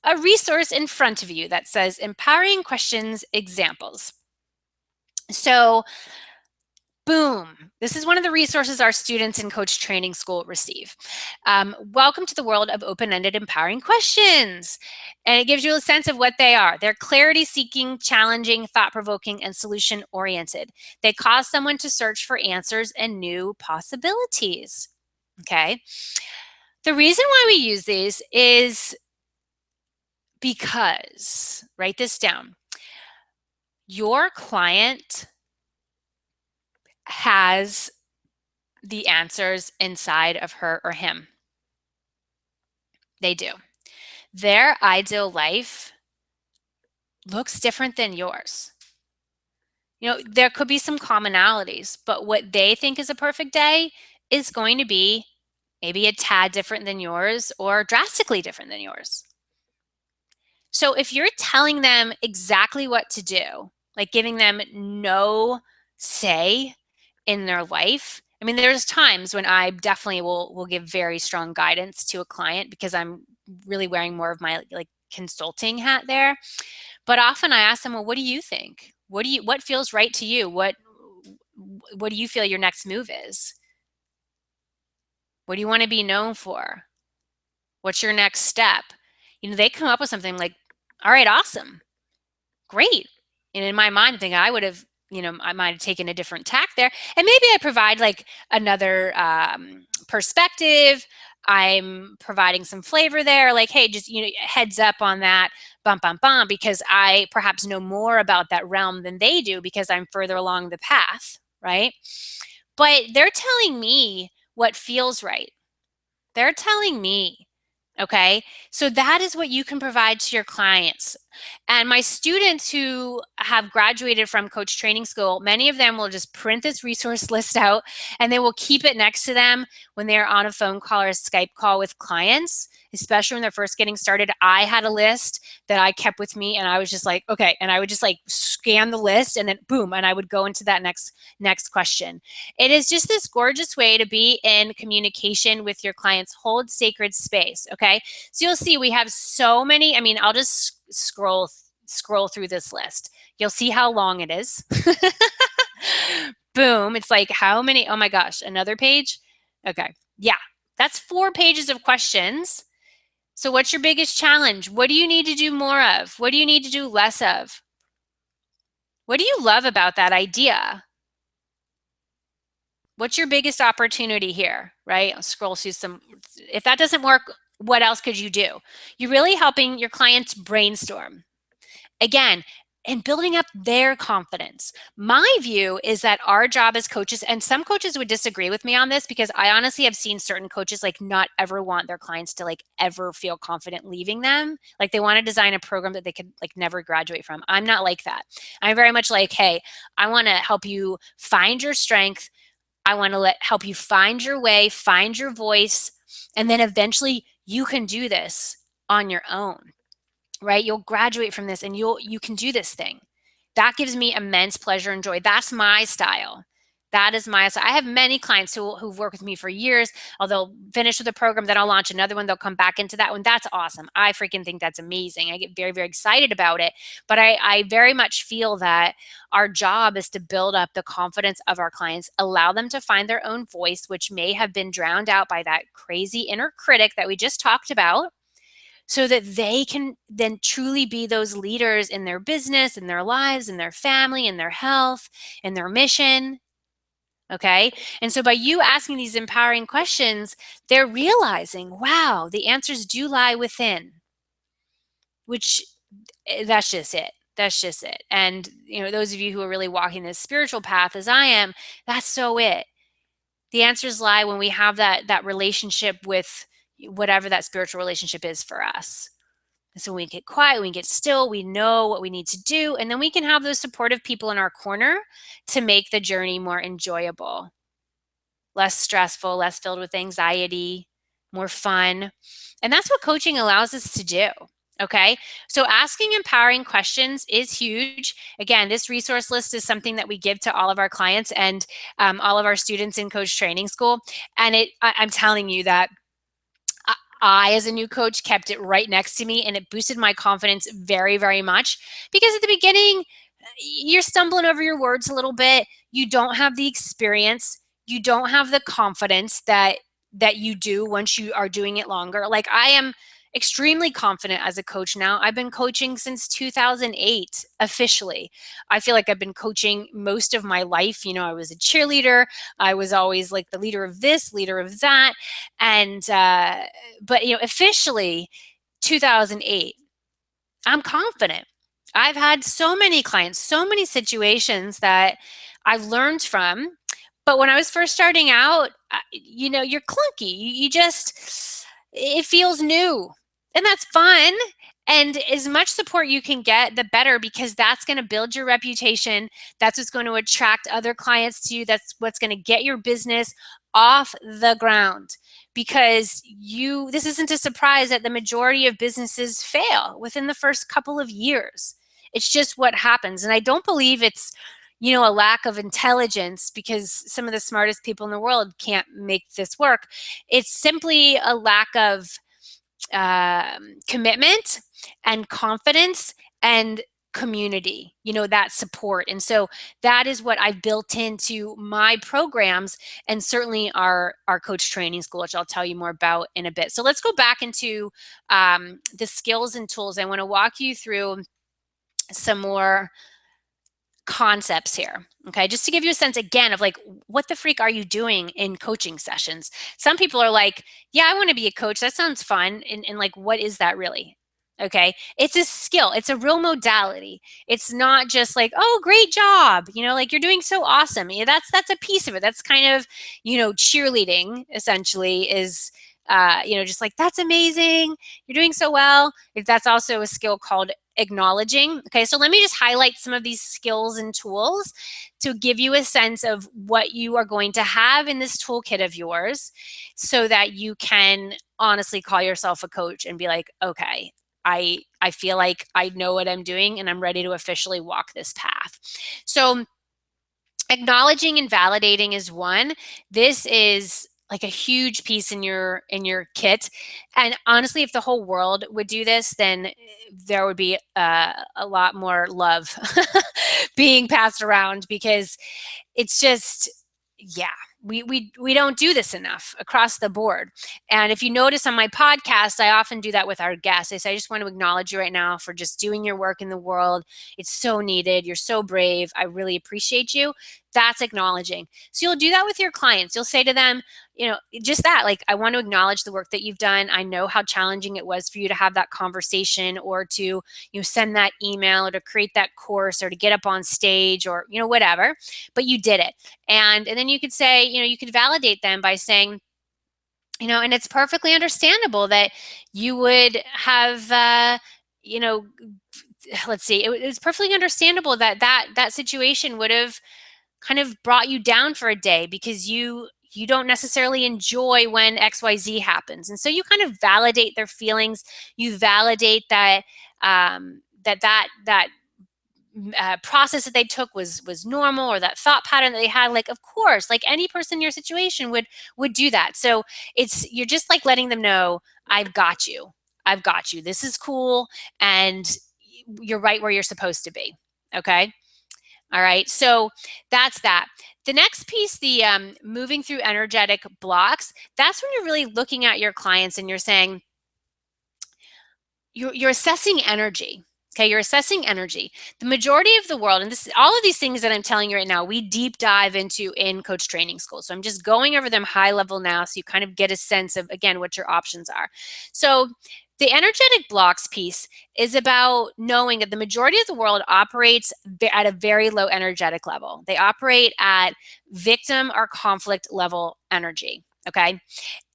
a resource in front of you that says empowering questions examples. So boom, this is one of the resources our students in Coach Training School receive. Welcome to the world of open-ended empowering questions. And it gives you a sense of what they are. They're clarity-seeking, challenging, thought-provoking, and solution-oriented. They cause someone to search for answers and new possibilities. Okay. The reason why we use these is because, write this down, your client has the answers inside of her or him. They do. Their ideal life looks different than yours. There could be some commonalities, but what they think is a perfect day is going to be maybe a tad different than yours or drastically different than yours. So if you're telling them exactly what to do, like giving them no say in their life, I mean, there's times when I definitely will give very strong guidance to a client because I'm really wearing more of my like consulting hat there. But often I ask them, well, what do you think? What feels right to you? What do you feel your next move is? What do you want to be known for? What's your next step? They come up with something like, all right, awesome, great. And in my mind, I think I would have, I might have taken a different tack there. And maybe I provide like another perspective. I'm providing some flavor there, like, hey, just, heads up on that, bump, bump, bump, because I perhaps know more about that realm than they do because I'm further along the path, right? But they're telling me what feels right. They're telling me, okay? So that is what you can provide to your clients. And my students who have graduated from Coach Training School, many of them will just print this resource list out and they will keep it next to them when they're on a phone call or a Skype call with clients, especially when they're first getting started. I had a list that I kept with me and I was just like, okay. And I would just like scan the list and then boom, and I would go into that next question. It is just this gorgeous way to be in communication with your clients. Hold sacred space, okay? So you'll see we have so many. I mean, I'll just scroll through this list. You'll see how long it is. Boom. It's like how many? Oh my gosh, another page? Okay. Yeah, that's 4 pages of questions. So what's your biggest challenge? What do you need to do more of? What do you need to do less of? What do you love about that idea? What's your biggest opportunity here, right? I'll scroll through some. If that doesn't work, what else could you do? You're really helping your clients brainstorm. Again, and building up their confidence. My view is that our job as coaches, and some coaches would disagree with me on this because I honestly have seen certain coaches like not ever want their clients to like ever feel confident leaving them. Like they want to design a program that they could like never graduate from. I'm not like that. I'm very much like, hey, I want to help you find your strength. I want to help you find your way, find your voice, and then eventually you can do this on your own. Right? You'll graduate from this and you can do this thing. That gives me immense pleasure and joy. That's my style. That is so I have many clients who've worked with me for years. They'll finish with a program, then I'll launch another one. They'll come back into that one. That's awesome. I freaking think that's amazing. I get very, very excited about it. But I very much feel that our job is to build up the confidence of our clients, allow them to find their own voice, which may have been drowned out by that crazy inner critic that we just talked about, so that they can then truly be those leaders in their business, in their lives, in their family, in their health, in their mission. Okay. And so by you asking these empowering questions, they're realizing, wow, the answers do lie within, which that's just it. That's just it. And, those of you who are really walking this spiritual path as I am, that's so it. The answers lie when we have that relationship with whatever that spiritual relationship is for us. And so when we get quiet, we get still, we know what we need to do, and then we can have those supportive people in our corner to make the journey more enjoyable, less stressful, less filled with anxiety, more fun. And that's what coaching allows us to do. Okay. So asking empowering questions is huge. Again, this resource list is something that we give to all of our clients and all of our students in coach training school. And I'm telling you that I, as a new coach, kept it right next to me, and it boosted my confidence very, very much, because at the beginning, you're stumbling over your words a little bit. You don't have the experience. You don't have the confidence that you do once you are doing it longer. Like, I am extremely confident as a coach now. I've been coaching since 2008 officially. I feel like I've been coaching most of my life. I was a cheerleader. I was always like the leader of this, leader of that. And but officially 2008, I'm confident. I've had so many clients, so many situations that I've learned from. But when I was first starting out, you're clunky. You just, it feels new. And that's fun. And as much support you can get, the better, because that's going to build your reputation. That's what's going to attract other clients to you. That's what's going to get your business off the ground. Because this isn't a surprise that the majority of businesses fail within the first couple of years. It's just what happens. And I don't believe it's, a lack of intelligence, because some of the smartest people in the world can't make this work. It's simply a lack of commitment and confidence and community, that support. And so that is what I've built into my programs, and certainly our coach training school, which I'll tell you more about in a bit. So let's go back into the skills and tools. I want to walk you through some more concepts here. Okay. Just to give you a sense again of like, what the freak are you doing in coaching sessions? Some people are like, yeah, I want to be a coach. That sounds fun. And like, what is that really? Okay. It's a skill. It's a real modality. It's not just like, oh, great job. Like, you're doing so awesome. That's a piece of it. That's kind of, cheerleading essentially is, just like, that's amazing. You're doing so well. That's also a skill called acknowledging. Okay, so let me just highlight some of these skills and tools to give you a sense of what you are going to have in this toolkit of yours, so that you can honestly call yourself a coach and be like, okay, I feel like I know what I'm doing and I'm ready to officially walk this path. So acknowledging and validating is one. This is like a huge piece in your kit. And honestly, if the whole world would do this, then there would be a lot more love being passed around, because it's just, yeah, we don't do this enough across the board. And if you notice on my podcast, I often do that with our guests. I say, I just want to acknowledge you right now for just doing your work in the world. It's so needed. You're so brave. I really appreciate you. That's acknowledging. So you'll do that with your clients. You'll say to them, just that, like, I want to acknowledge the work that you've done. I know how challenging it was for you to have that conversation, or to, send that email, or to create that course, or to get up on stage, or, whatever, but you did it. And then you could say, you could validate them by saying, and it's perfectly understandable that you would have, let's see, it's perfectly understandable that situation would have kind of brought you down for a day, because you don't necessarily enjoy when XYZ happens. And so you kind of validate their feelings. You validate that that process that they took was normal, or that thought pattern that they had. Like, of course, like any person in your situation would do that. So you're just like letting them know, I've got you. I've got you. This is cool, and you're right where you're supposed to be. Okay. All right. So that's that. The next piece, the moving through energetic blocks, that's when you're really looking at your clients and you're saying, you're assessing energy. Okay, you're assessing energy. The majority of the world, and this, all of these things that I'm telling you right now, we deep dive into in coach training school. So I'm just going over them high level now, so you kind of get a sense of, again, what your options are. So the energetic blocks piece is about knowing that the majority of the world operates at a very low energetic level. They operate at victim or conflict level energy. Okay.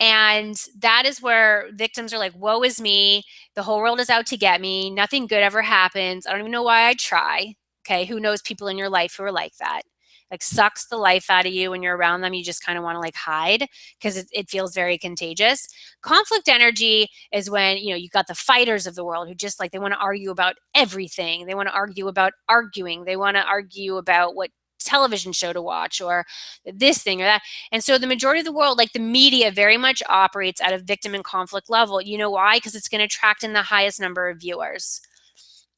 And that is where victims are like, woe is me. The whole world is out to get me. Nothing good ever happens. I don't even know why I try. Okay. Who knows people in your life who are like that? Like, sucks the life out of you when you're around them. You just kind of want to like hide because it feels very contagious. Conflict energy is when, you got the fighters of the world who just like, they want to argue about everything. They want to argue about arguing. They want to argue about what television show to watch, or this thing or that. And so the majority of the world, like the media, very much operates at a victim and conflict level. You know why? Because it's going to attract in the highest number of viewers,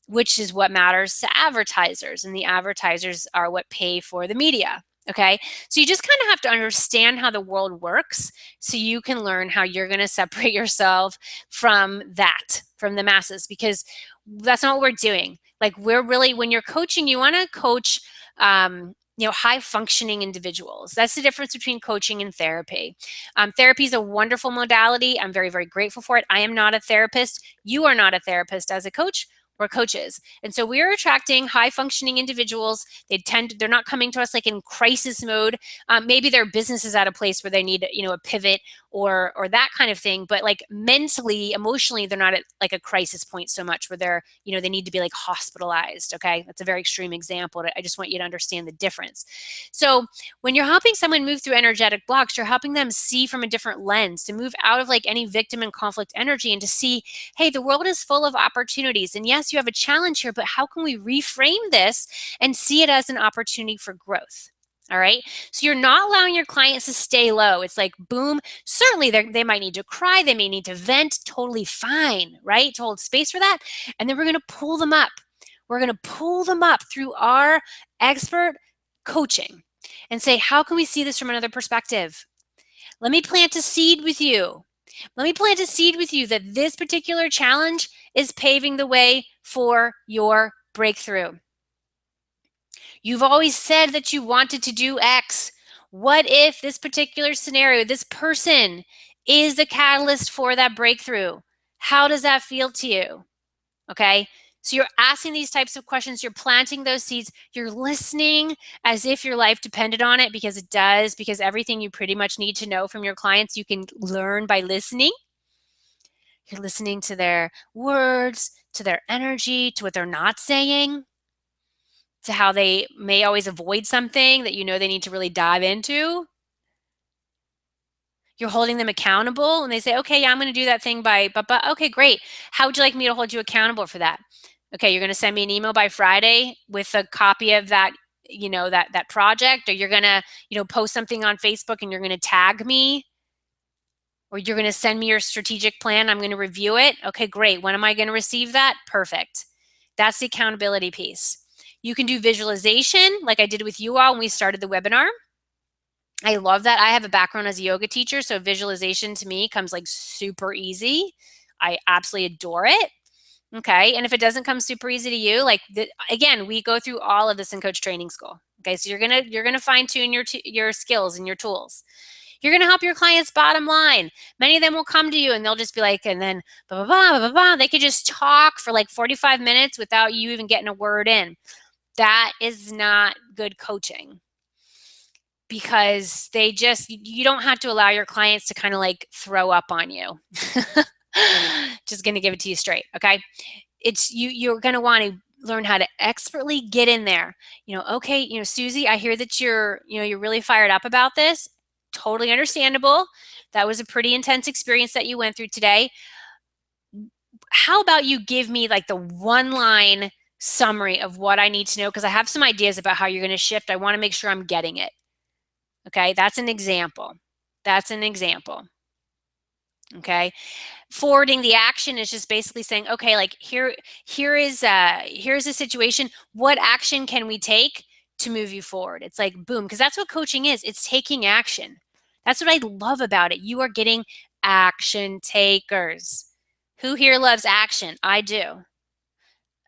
which is what matters to advertisers. And the advertisers are what pay for the media. Okay. So you just kind of have to understand how the world works so you can learn how you're going to separate yourself from that, from the masses, because that's not what we're doing. Like, we're really, when you're coaching, you want to coach, high functioning individuals. That's the difference between coaching and therapy. Therapy is a wonderful modality. I'm very, very grateful for it. I am not a therapist. You are not a therapist as a coach. We're coaches. And so we're attracting high functioning individuals. They're not coming to us like in crisis mode. Maybe their business is at a place where they need, a pivot or that kind of thing. But like mentally, emotionally, they're not at like a crisis point so much where they're, they need to be like hospitalized. Okay. That's a very extreme example. I just want you to understand the difference. So when you're helping someone move through energetic blocks, you're helping them see from a different lens, to move out of like any victim and conflict energy and to see, hey, the world is full of opportunities. And yes, you have a challenge here, but how can we reframe this and see it as an opportunity for growth? All right. So you're not allowing your clients to stay low. It's like, boom. Certainly they might need to cry. They may need to vent. Totally fine. Right. To hold space for that. And then we're going to pull them up. We're going to pull them up through our expert coaching and say, how can we see this from another perspective? Let me plant a seed with you. Let me plant a seed with you that this particular challenge is paving the way for your breakthrough. You've always said that you wanted to do X. What if this particular scenario, this person is the catalyst for that breakthrough? How does that feel to you? Okay. So you're asking these types of questions, you're planting those seeds, you're listening as if your life depended on it, because it does, because everything you pretty much need to know from your clients, you can learn by listening. You're listening to their words, to their energy, to what they're not saying, to how they may always avoid something that they need to really dive into. You're holding them accountable, and they say, okay, yeah, I'm going to do that thing but okay, great. How would you like me to hold you accountable for that? Okay, you're going to send me an email by Friday with a copy of that, that project, or you're going to, post something on Facebook and you're going to tag me, or you're going to send me your strategic plan. I'm going to review it. Okay, great. When am I going to receive that? Perfect. That's the accountability piece. You can do visualization like I did with you all when we started the webinar. I love that. I have a background as a yoga teacher, so visualization to me comes like super easy. I absolutely adore it. Okay. And if it doesn't come super easy to you, like again, we go through all of this in coach training school. Okay. So you're going to fine tune your skills and your tools. You're going to help your clients bottom line. Many of them will come to you and they'll just be like, and then blah, blah, blah, blah, blah. They could just talk for like 45 minutes without you even getting a word in. That is not good coaching, because you don't have to allow your clients to kind of like throw up on you. Just going to give it to you straight. Okay. You're going to want to learn how to expertly get in there. Okay, Susie, I hear that you're really fired up about this. Totally understandable. That was a pretty intense experience that you went through today. How about you give me like the one line summary of what I need to know because I have some ideas about how you're going to shift. I want to make sure I'm getting it. Okay, that's an example. That's an example. Okay, forwarding the action is just basically saying, okay, like here's a situation. What action can we take to move you forward? It's like boom, because that's what coaching is. It's taking action. That's what I love about it. You are getting action takers. Who here loves action? I do.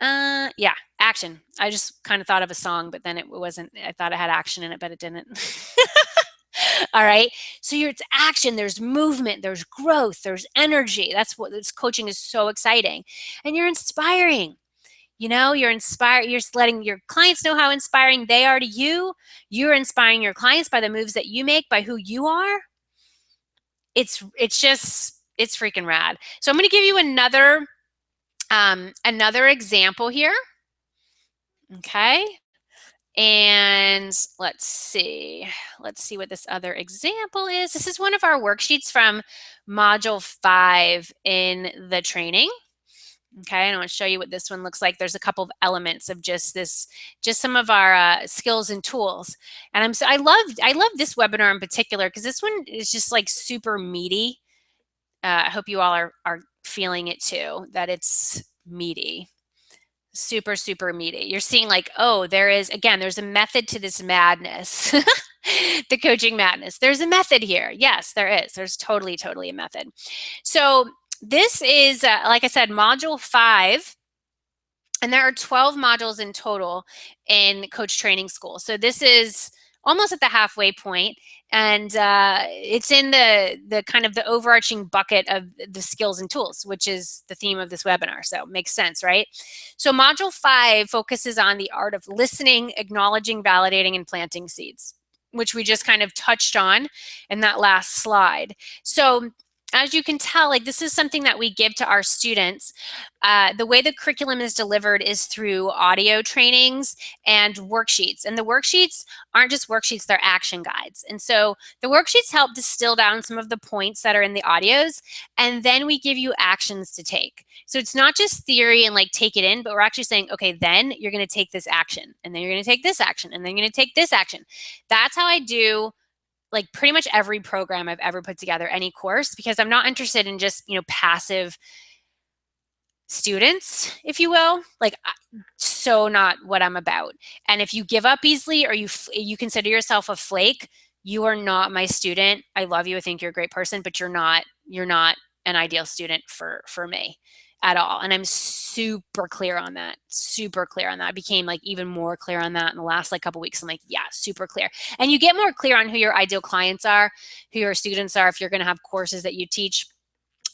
Yeah, action. I just kind of thought of a song, but then it wasn't. I thought it had action in it, but it didn't. All right. So it's action, there's movement, there's growth, there's energy. That's what this coaching is so exciting. And you're inspiring. You know, you're inspired, you're letting your clients know how inspiring they are to you. You're inspiring your clients by the moves that you make, by who you are. It's freaking rad. So I'm going to give you another example here. Okay. And let's see what this other example is. This is one of our worksheets from module 5 in the training. Okay, and I want to show you what this one looks like. There's a couple of elements of just some of our skills and tools. And I love this webinar in particular because this one is just like super meaty. I hope you all are feeling it too, that it's meaty. Super, super meaty. You're seeing like, oh, there's a method to this madness. The coaching madness. There's a method here. Yes, there is. There's totally a method. So this is, like I said, module 5. And there are 12 modules in total in Coach Training School. So this is almost at the halfway point, and it's in the kind of the overarching bucket of the skills and tools, which is the theme of this webinar. So it makes sense, right? So module 5 focuses on the art of listening, acknowledging, validating, and planting seeds, which we just kind of touched on in that last slide. So as you can tell, like this is something that we give to our students. The way the curriculum is delivered is through audio trainings and worksheets. And the worksheets aren't just worksheets, they're action guides. And so the worksheets help distill down some of the points that are in the audios, and then we give you actions to take. So it's not just theory and like take it in, but we're actually saying, okay, then you're going to take this action, and then you're going to take this action, and then you're going to take this action. That's how I do like pretty much every program I've ever put together, any course, because I'm not interested in just, passive students, if you will. Like, so not what I'm about. And if you give up easily or you consider yourself a flake, you are not my student. I love you. I think you're a great person, but you're not an ideal student for me at all. And I'm super clear on that. I became like even more clear on that in the last like couple weeks. I'm like, yeah, super clear. And you get more clear on who your ideal clients are, who your students are, if you're going to have courses that you teach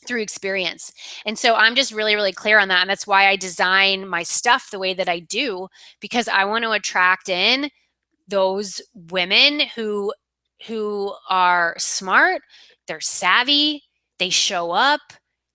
through experience. And so I'm just really, really clear on that. And that's why I design my stuff the way that I do, because I want to attract in those women who are smart, they're savvy, they show up,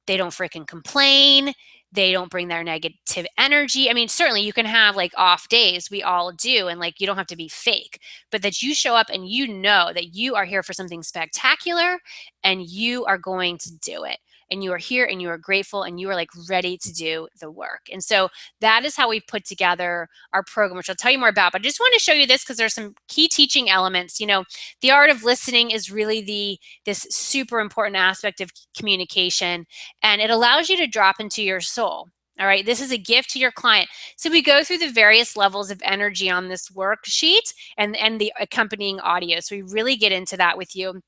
they don't freaking complain, they don't bring their negative energy. I mean, certainly you can have like off days, we all do, and like you don't have to be fake, but that you show up and you know that you are here for something spectacular and you are going to do it. And you are here and you are grateful and you are like ready to do the work. And so that is how we put together our program, which I'll tell you more about. But I just want to show you this because there's some key teaching elements. The art of listening is really this super important aspect of communication, and it allows you to drop into your soul. All right, this is a gift to your client. So we go through the various levels of energy on this worksheet and the accompanying audio. So we really get into that with you.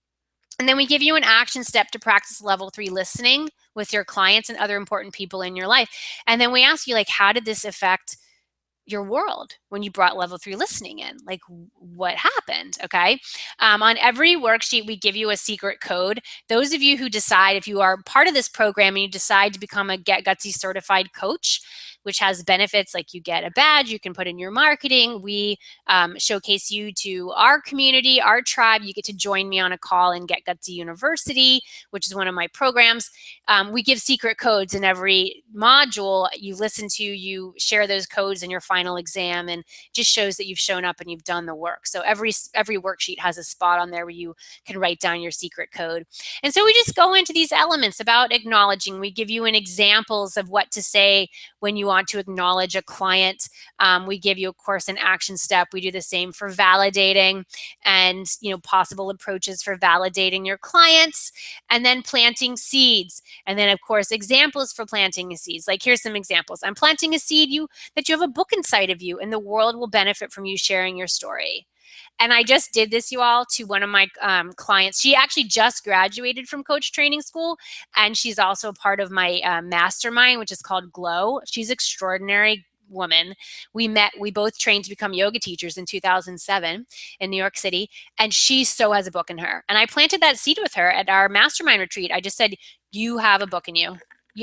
And then we give you an action step to practice level 3 listening with your clients and other important people in your life. And then we ask you, like, how did this affect your world when you brought level 3 listening in? Like, what happened? Okay. On every worksheet, we give you a secret code. Those of you who decide, if you are part of this program and you decide to become a Get Gutsy certified coach, which has benefits like you get a badge you can put in your marketing. We showcase you to our community, our tribe. You get to join me on a call in Get Gutsy University, which is one of my programs. We give secret codes in every module. You listen to, you share those codes in your final exam And just shows that you've shown up and you've done the work. So every worksheet has a spot on there where you can write down your secret code. And so we just go into these elements about acknowledging. We give you an examples of what to say when you want to acknowledge a client. We give you, of course, an action step. We do the same for validating and, possible approaches for validating your clients, and then planting seeds. And then, of course, examples for planting seeds. Like, here's some examples. I'm planting a seed that you have a book inside of you, and the world will benefit from you sharing your story. And I just did this, you all, to one of my clients. She actually just graduated from coach training school, and she's also part of my mastermind, which is called Glow. She's extraordinary woman. We both trained to become yoga teachers in 2007 in New York City, and she so has a book in her. And I planted that seed with her at our mastermind retreat. I just said, you have a book in you.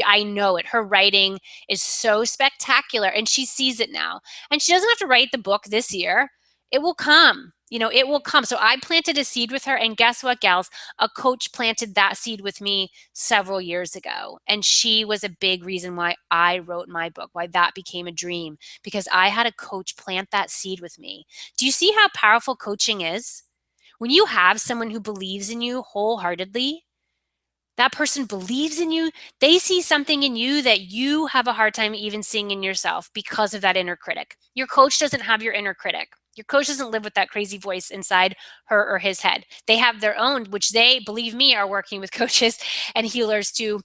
I know it. Her writing is so spectacular, and she sees it now. And she doesn't have to write the book this year. It will come. It will come. So I planted a seed with her, and guess what, gals? A coach planted that seed with me several years ago. And she was a big reason why I wrote my book, why that became a dream, because I had a coach plant that seed with me. Do you see how powerful coaching is? When you have someone who believes in you wholeheartedly, that person believes in you, they see something in you that you have a hard time even seeing in yourself because of that inner critic. Your coach doesn't have your inner critic. Your coach doesn't live with that crazy voice inside her or his head. They have their own, which they, believe me, are working with coaches and healers to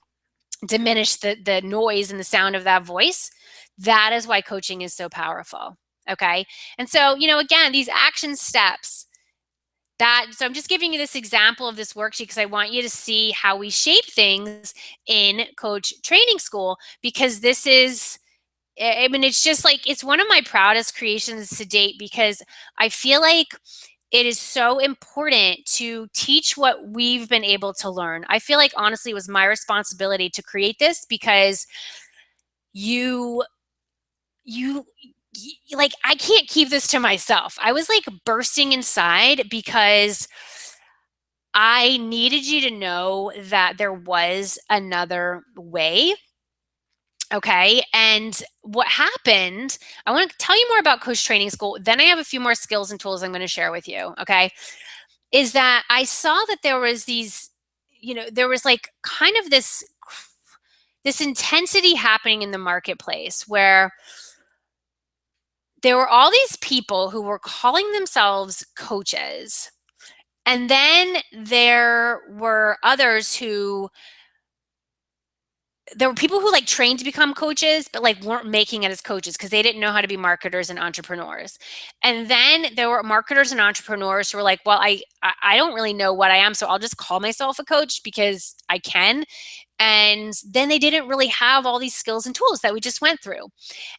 diminish the noise and the sound of that voice. That is why coaching is so powerful. Okay. And so, again, these action steps, so I'm just giving you this example of this worksheet because I want you to see how we shape things in coach training school, because this is, it's just like, it's one of my proudest creations to date, because I feel like it is so important to teach what we've been able to learn. I feel like, honestly, it was my responsibility to create this, because like, I can't keep this to myself. I was like bursting inside because I needed you to know that there was another way. Okay. And what happened, I want to tell you more about coach training school. Then I have a few more skills and tools I'm going to share with you. Okay. Is that I saw that there was there was like kind of this intensity happening in the marketplace, where there were all these people who were calling themselves coaches. And then there were people who like trained to become coaches, but like weren't making it as coaches because they didn't know how to be marketers and entrepreneurs. And then there were marketers and entrepreneurs who were like, well, I don't really know what I am, so I'll just call myself a coach because I can. And then they didn't really have all these skills and tools that we just went through.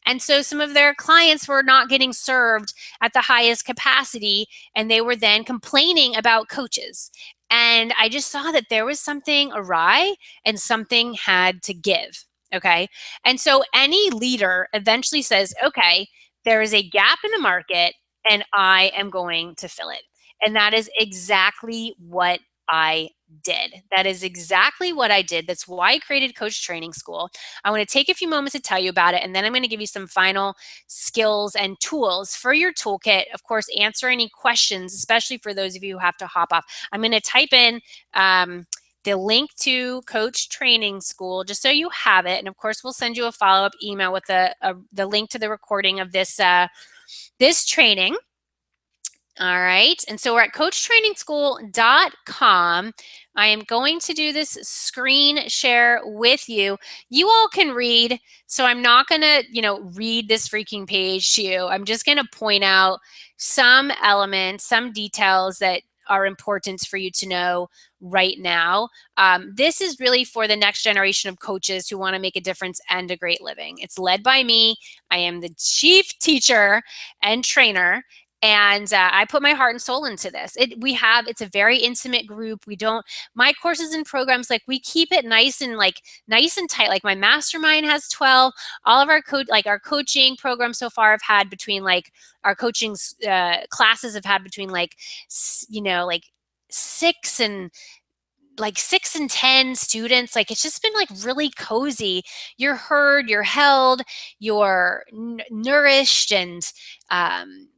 And so some of their clients were not getting served at the highest capacity, and they were then complaining about coaches. And I just saw that there was something awry and something had to give. Okay. And so any leader eventually says, okay, there is a gap in the market and I am going to fill it. And that is exactly what I did. That is exactly what I did. That's why I created Coach Training School. I want to take a few moments to tell you about it, and then I'm going to give you some final skills and tools for your toolkit. Of course, answer any questions, especially for those of you who have to hop off. I'm going to type in the link to Coach Training School just so you have it. And of course, we'll send you a follow-up email with the link to the recording of this training. All right. And so we're at coachtrainingschool.com. I am going to do this screen share with you. You all can read, so I'm not going to, read this freaking page to you. I'm just going to point out some elements, some details that are important for you to know right now. This is really for the next generation of coaches who want to make a difference and a great living. It's led by me. I am the chief teacher and trainer. And I put my heart and soul into this. It's a very intimate group. My courses and programs, like, we keep it nice and tight. Like, my mastermind has 12. All of our coaching programs so far have had between our coaching classes have had between 6 and like 6 and 10 students. Like, it's just been like really cozy. You're heard, you're held, you're nourished and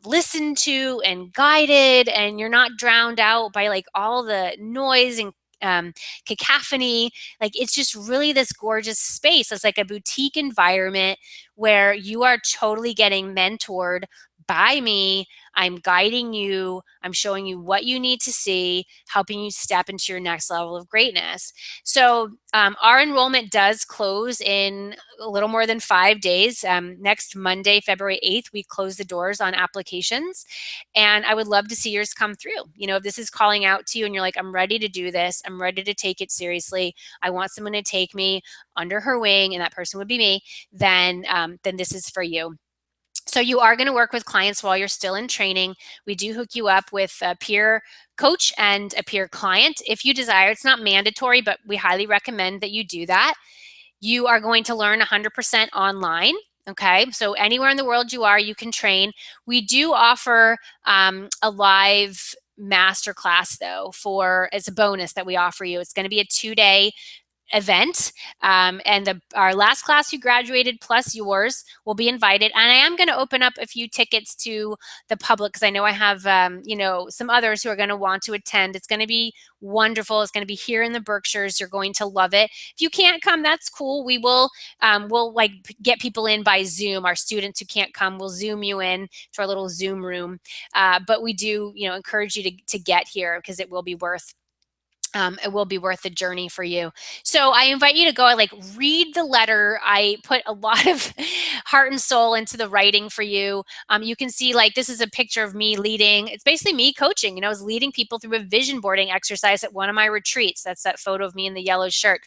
listened to and guided, and you're not drowned out by like all the noise and cacophony. Like, it's just really this gorgeous space. It's like a boutique environment where you are totally getting mentored by me. I'm guiding you. I'm showing you what you need to see, helping you step into your next level of greatness. So our enrollment does close in a little more than 5 days. Next Monday, February 8th, we close the doors on applications. And I would love to see yours come through. You know, if this is calling out to you and you're like, I'm ready to do this, I'm ready to take it seriously, I want someone to take me under her wing, and that person would be me, then this is for you. So you are going to work with clients while you're still in training. We do hook you up with a peer coach and a peer client if you desire. It's not mandatory, but we highly recommend that you do that. You are going to learn 100% online. Okay, so anywhere in the world you are, you can train. We do offer a live master class though, for as a bonus that we offer you. It's going to be a 2-day event, and our last class who graduated plus yours will be invited. And I am going to open up a few tickets to the public because I know I have some others who are going to want to attend. It's going to be wonderful. It's going to be here in the Berkshires. You're going to love it. If you can't come, that's cool. We'll like get people in by Zoom. Our students who can't come, we'll Zoom you in to our little Zoom room. But we do encourage you to get here because it will be worth the journey for you. So I invite you to go and read the letter. I put a lot of heart and soul into the writing for you. You can see this is a picture of me leading. It's basically me coaching. I was leading people through a vision boarding exercise at one of my retreats. That's that photo of me in the yellow shirt.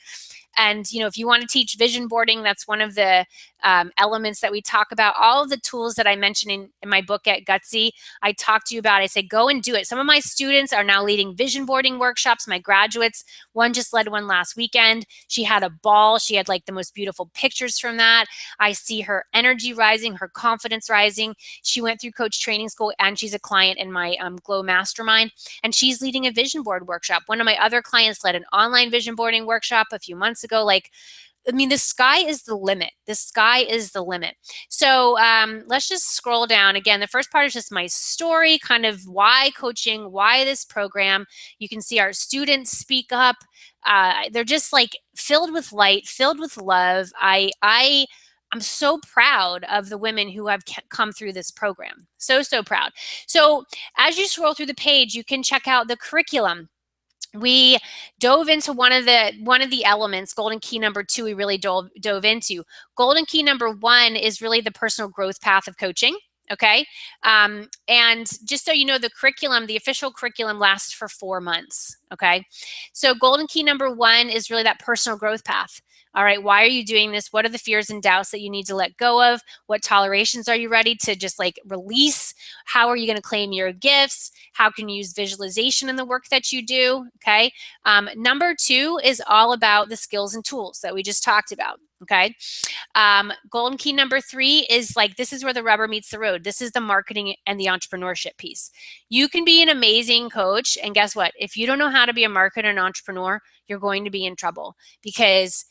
And, if you want to teach vision boarding, that's one of the elements that we talk about. All of the tools that I mentioned in my book at Gutsy, I talk to you about. I say, go and do it. Some of my students are now leading vision boarding workshops, my graduates. One just led one last weekend. She had a ball. She had the most beautiful pictures from that. I see her energy rising, her confidence rising. She went through coach training school, and she's a client in my Glow Mastermind, and she's leading a vision board workshop. One of my other clients led an online vision boarding workshop a few months ago. The sky is the limit. The sky is the limit. So let's just scroll down. Again, the first part is just my story, kind of why coaching, why this program. You can see our students speak up. They're just filled with light, filled with love. I'm so proud of the women who have come through this program. So proud. So as you scroll through the page, you can check out the curriculum. We dove into one of the elements. Golden key number 2 we really dove into. Golden key number 1 is really the personal growth path of coaching. Okay, and just so you know, the official curriculum lasts for 4 months. Okay, so golden key number 1 is really that personal growth path. All right, why are you doing this? What are the fears and doubts that you need to let go of? What tolerations are you ready to just release? How are you going to claim your gifts? How can you use visualization in the work that you do? Okay. Number 2 is all about the skills and tools that we just talked about. Okay. Golden key number 3 is this is where the rubber meets the road. This is the marketing and the entrepreneurship piece. You can be an amazing coach, and guess what? If you don't know how to be a marketer and entrepreneur, you're going to be in trouble, because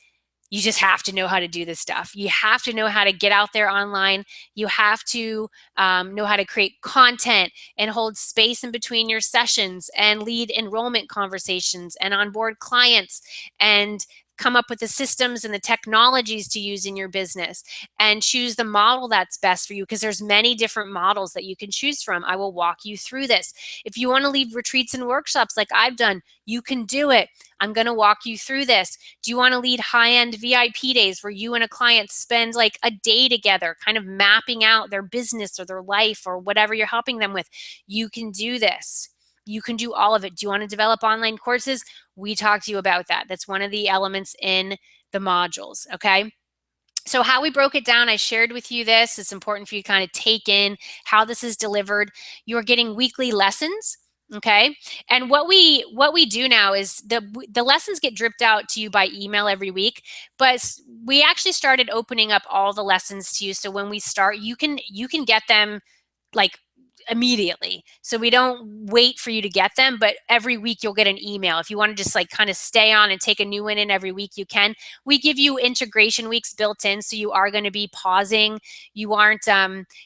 you just have to know how to do this stuff. You have to know how to get out there online. You have to know how to create content and hold space in between your sessions and lead enrollment conversations and onboard clients and come up with the systems and the technologies to use in your business and choose the model that's best for you, because there's many different models that you can choose from. I will walk you through this. If you want to lead retreats and workshops like I've done, you can do it. I'm going to walk you through this. Do you want to lead high-end VIP days where you and a client spend a day together, kind of mapping out their business or their life or whatever you're helping them with? You can do this. You can do all of it. Do you want to develop online courses? We talk to you about that. That's one of the elements in the modules, okay? So how we broke it down, I shared with you this. It's important for you to kind of take in how this is delivered. You're getting weekly lessons, okay? And what we do now is the lessons get dripped out to you by email every week, but we actually started opening up all the lessons to you. So when we start, you can get them immediately. So we don't wait for you to get them, but every week you'll get an email. If you want to just like kind of stay on and take a new one in every week, you can. We give you integration weeks built in, so you are going to be pausing. You aren't,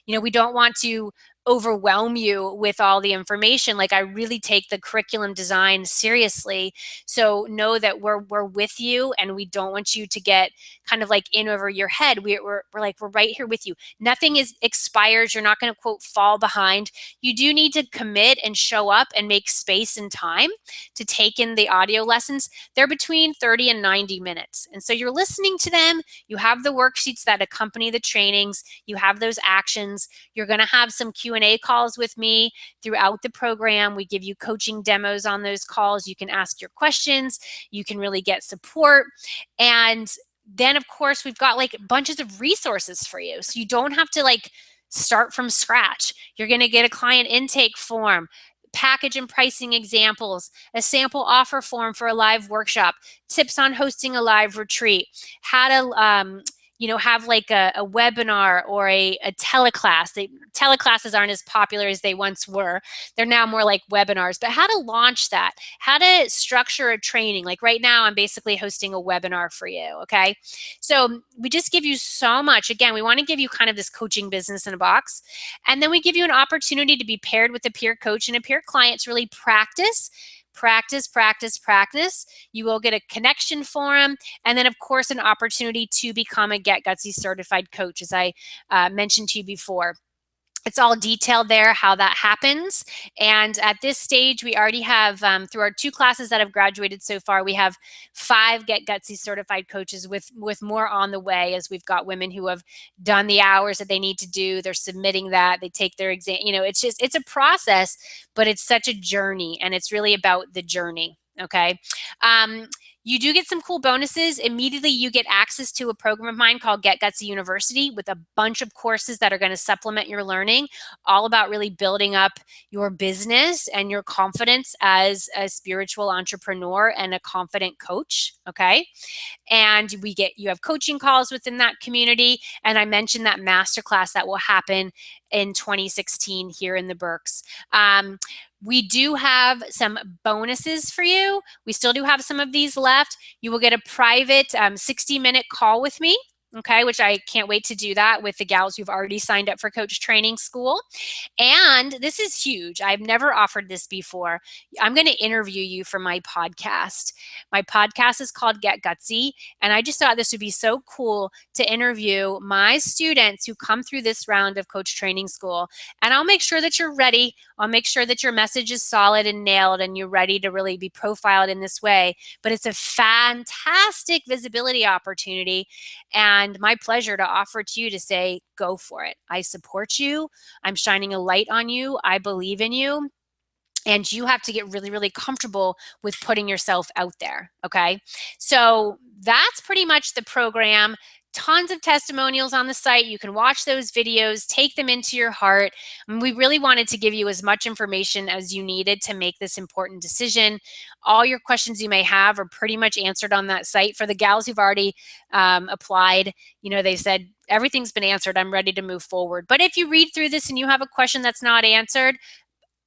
we don't want to overwhelm you with all the information. Like, I really take the curriculum design seriously. So know that we're with you, and we don't want you to get kind of like in over your head. We're right here with you. Nothing is expired. You're not going to, quote, fall behind. You do need to commit and show up and make space and time to take in the audio lessons. They're between 30 and 90 minutes. And so you're listening to them. You have the worksheets that accompany the trainings. You have those actions. You're going to have some Q&A calls with me throughout the program. We give you coaching demos on those calls. You can ask your questions. You can really get support. And then, of course, we've got like bunches of resources for you. So you don't have to like start from scratch. You're going to get a client intake form, package and pricing examples, a sample offer form for a live workshop, tips on hosting a live retreat, how to have like a webinar or a teleclass. Teleclasses aren't as popular as they once were. They're now more like webinars, but how to launch that, how to structure a training. Like right now, I'm basically hosting a webinar for you, okay? So we just give you so much. Again, we want to give you kind of this coaching business in a box. And then we give you an opportunity to be paired with a peer coach and a peer client to really practice. You will get a connection forum, and then, of course, an opportunity to become a Get Gutsy certified coach, as I mentioned to you before. It's all detailed there, how that happens. And at this stage, we already have, through our 2 classes that have graduated so far, we have 5 Get Gutsy certified coaches with more on the way, as we've got women who have done the hours that they need to do. They're submitting that. They take their exam. It's a process, but it's such a journey, and it's really about the journey. Okay. You do get some cool bonuses. Immediately, you get access to a program of mine called Get Gutsy University with a bunch of courses that are going to supplement your learning, all about really building up your business and your confidence as a spiritual entrepreneur and a confident coach. Okay. And you have coaching calls within that community. And I mentioned that masterclass that will happen in 2016 here in the Berks. We do have some bonuses for you. We still do have some of these left. You will get a private 60-minute call with me, okay, which I can't wait to do that with the gals who've already signed up for Coach Training School. And this is huge. I've never offered this before. I'm going to interview you for my podcast. My podcast is called Get Gutsy, and I just thought this would be so cool to interview my students who come through this round of Coach Training School. And I'll make sure that you're ready. I'll make sure that your message is solid and nailed and you're ready to really be profiled in this way. But it's a fantastic visibility opportunity, and my pleasure to offer to you to say, go for it. I support you. I'm shining a light on you. I believe in you. And you have to get really, really comfortable with putting yourself out there. Okay. So that's pretty much the program. Tons of testimonials on the site. You can watch those videos, take them into your heart. And we really wanted to give you as much information as you needed to make this important decision. All your questions you may have are pretty much answered on that site. For the gals who've already applied, they said, everything's been answered. I'm ready to move forward. But if you read through this and you have a question that's not answered,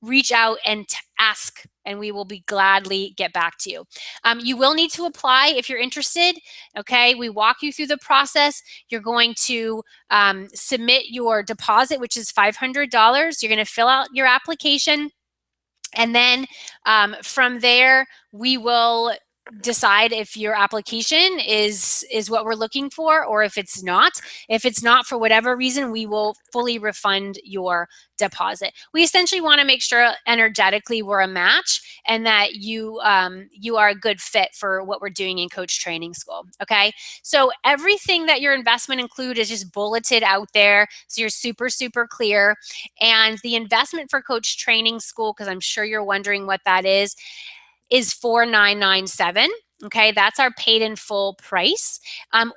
reach out and ask, and we will be gladly get back to you. You will need to apply if you're interested. Okay, we walk you through the process. You're going to submit your deposit, which is $500. You're going to fill out your application, and then from there, we will decide if your application is what we're looking for, or if it's not. If it's not, for whatever reason, we will fully refund your deposit. We essentially want to make sure energetically we're a match, and that you are a good fit for what we're doing in Coach Training School. Okay, so everything that your investment include is just bulleted out there, so you're super, super clear. And the investment for Coach Training School, because I'm sure you're wondering what that is $4,997. Okay, that's our paid in full price.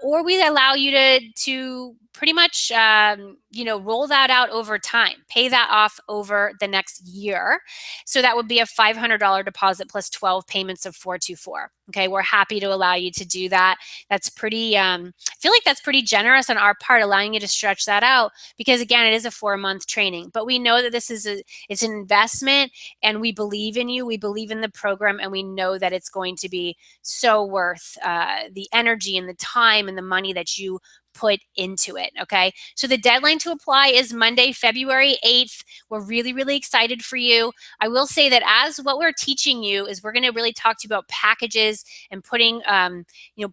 Or we allow you to pretty much roll that out over time, pay that off over the next year. So that would be a $500 deposit plus 12 payments of 424. Okay, we're happy to allow you to do that. That's pretty. I feel like that's pretty generous on our part, allowing you to stretch that out, because again, it is a 4-month training. But we know that this is it's an investment, and we believe in you. We believe in the program, and we know that it's going to be so worth the energy and the time and the money that you put into it. Okay, so the deadline to apply is Monday, February 8th. We're really, really excited for you. I will say that as what we're teaching you is we're going to really talk to you about packages and putting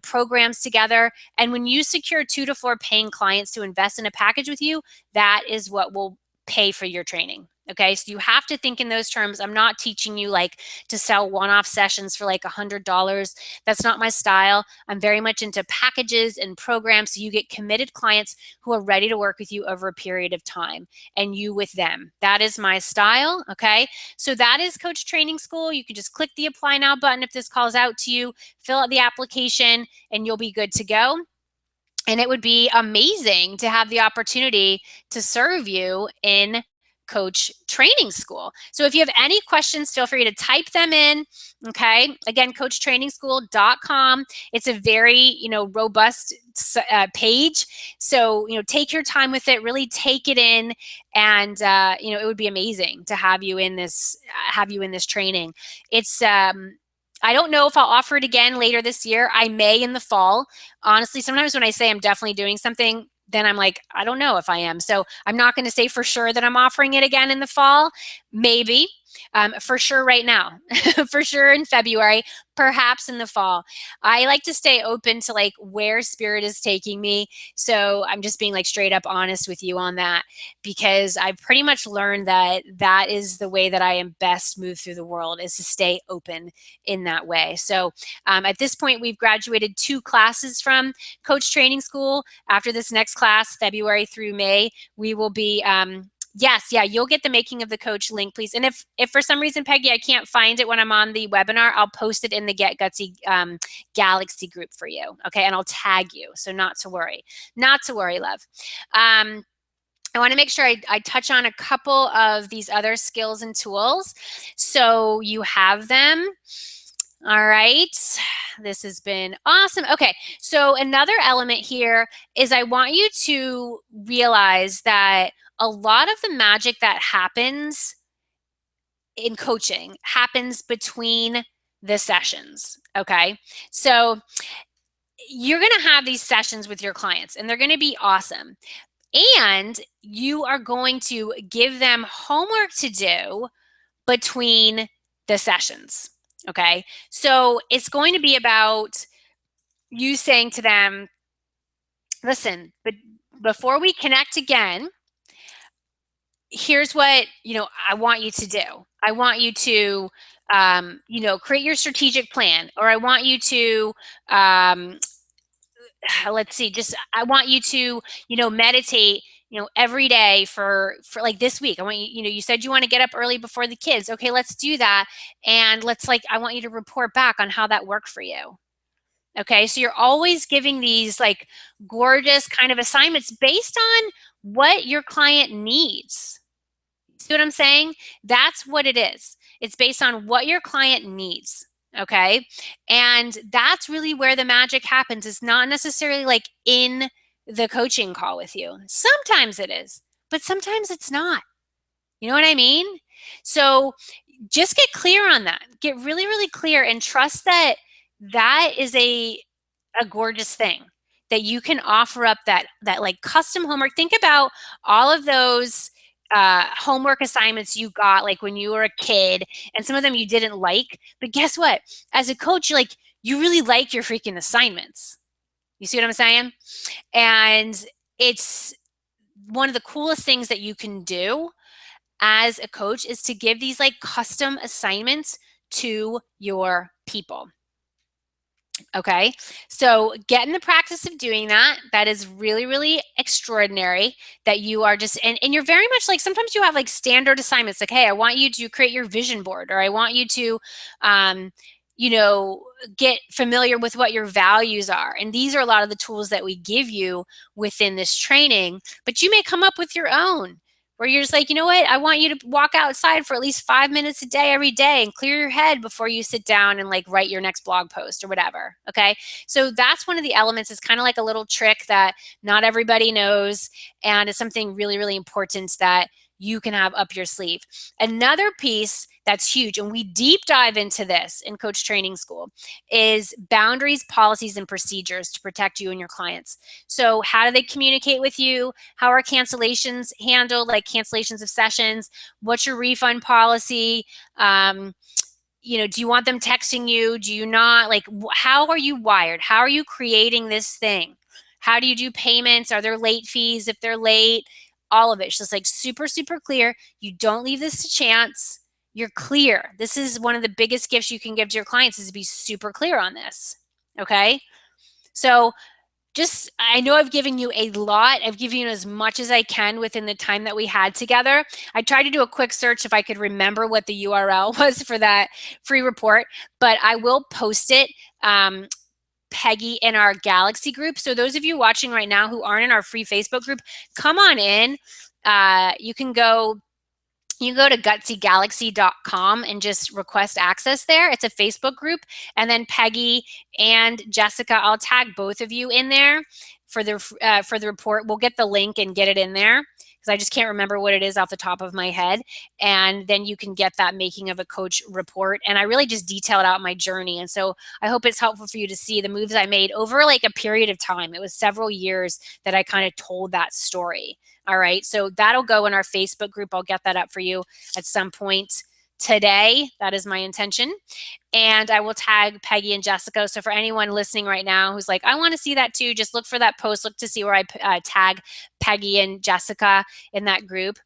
programs together. And when you secure 2 to 4 paying clients to invest in a package with you, that is what will pay for your training. Okay, so you have to think in those terms. I'm not teaching you like to sell one-off sessions for like $100. That's not my style. I'm very much into packages and programs, so you get committed clients who are ready to work with you over a period of time, and you with them. That is my style. Okay, so that is Coach Training School. You can just click the apply now button if this calls out to you, fill out the application, and you'll be good to go. And it would be amazing to have the opportunity to serve you in Coach Training School. So if you have any questions, feel free to type them in. Okay. Again, coachtrainingschool.com. It's a very, robust page. So, take your time with it, really take it in. And, it would be amazing to have you in this training. It's, I don't know if I'll offer it again later this year. I may in the fall. Honestly, sometimes when I say I'm definitely doing something, then I'm like, I don't know if I am. So I'm not going to say for sure that I'm offering it again in the fall. Maybe. For sure right now. For sure in February, perhaps in the fall. I like to stay open to like where spirit is taking me. So I'm just being like straight up honest with you on that, because I've pretty much learned that that is the way that I am best moved through the world, is to stay open in that way. So at this point, we've graduated 2 classes from Coach Training School. After this next class, February through May, we will be yes, yeah, you'll get the Making of the Coach link, please. And if for some reason, Peggy, I can't find it when I'm on the webinar, I'll post it in the Get Gutsy Galaxy group for you. Okay, and I'll tag you, so not to worry. Not to worry, love. I want to make sure I touch on a couple of these other skills and tools so you have them. All right, this has been awesome. Okay, so another element here is I want you to realize that a lot of the magic that happens in coaching happens between the sessions. Okay, so you're going to have these sessions with your clients, and they're going to be awesome. And you are going to give them homework to do between the sessions. Okay, so it's going to be about you saying to them, listen, but before we connect again, here's what I want you to do. I want you to create your strategic plan, or I want you to let's see, just I want you to meditate every day for like this week. I want you, you said you want to get up early before the kids. Okay, let's do that. And I want you to report back on how that worked for you. Okay, so you're always giving these like gorgeous kind of assignments based on what your client needs. See what I'm saying? That's what it is. It's based on what your client needs. Okay, and that's really where the magic happens. It's not necessarily like in the coaching call with you. Sometimes it is, but sometimes it's not. You know what I mean? So just get clear on that. Get really, really clear, and trust that that is a gorgeous thing, that you can offer up that like custom homework. Think about all of those homework assignments you got like when you were a kid, and some of them you didn't like, but guess what? As a coach, you really like your freaking assignments. You see what I'm saying? And it's one of the coolest things that you can do as a coach is to give these like custom assignments to your people. Okay, so get in the practice of doing that. That is really, really extraordinary that you are just, and you're very much like, sometimes you have like standard assignments like, hey, I want you to create your vision board, or I want you to, get familiar with what your values are. And these are a lot of the tools that we give you within this training, but you may come up with your own where you're just like, you know what, I want you to walk outside for at least 5 minutes a day every day and clear your head before you sit down and like write your next blog post or whatever. Okay. So that's one of the elements. It's kind of like a little trick that not everybody knows. And it's something really, really important that you can have up your sleeve. Another piece that's huge, and we deep dive into this in Coach Training School, is boundaries, policies, and procedures to protect you and your clients. So how do they communicate with you? How are cancellations handled, like cancellations of sessions? What's your refund policy? Do you want them texting you? Do you not? Like, how are you wired? How are you creating this thing? How do you do payments? Are there late fees if they're late? All of it. It's just like super, super clear. You don't leave this to chance. You're clear. This is one of the biggest gifts you can give to your clients, is to be super clear on this. Okay. So I know I've given you a lot. I've given you as much as I can within the time that we had together. I tried to do a quick search if I could remember what the URL was for that free report, but I will post it, Peggy, in our Galaxy group. So those of you watching right now who aren't in our free Facebook group, come on in. You can go to gutsygalaxy.com and just request access there. It's a Facebook group. And then Peggy and Jessica, I'll tag both of you in there for the report. We'll get the link and get it in there because I just can't remember what it is off the top of my head. And then you can get that Making of a Coach report. And I really just detailed out my journey. And so I hope it's helpful for you to see the moves I made over like a period of time. It was several years that I kind of told that story. All right, so that'll go in our Facebook group. I'll get that up for you at some point today. That is my intention. And I will tag Peggy and Jessica. So for anyone listening right now who's like, I want to see that too, just look for that post. Look to see where I tag Peggy and Jessica in that group.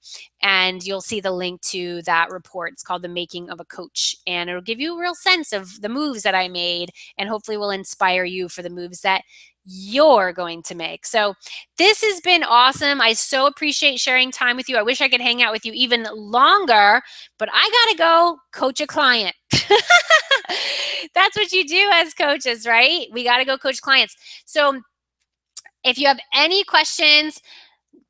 And you'll see the link to that report. It's called The Making of a Coach. And it'll give you a real sense of the moves that I made, and hopefully will inspire you for the moves that you're going to make. So this has been awesome. I so appreciate sharing time with you. I wish I could hang out with you even longer, but I got to go coach a client. That's what you do as coaches, right? We got to go coach clients. So if you have any questions,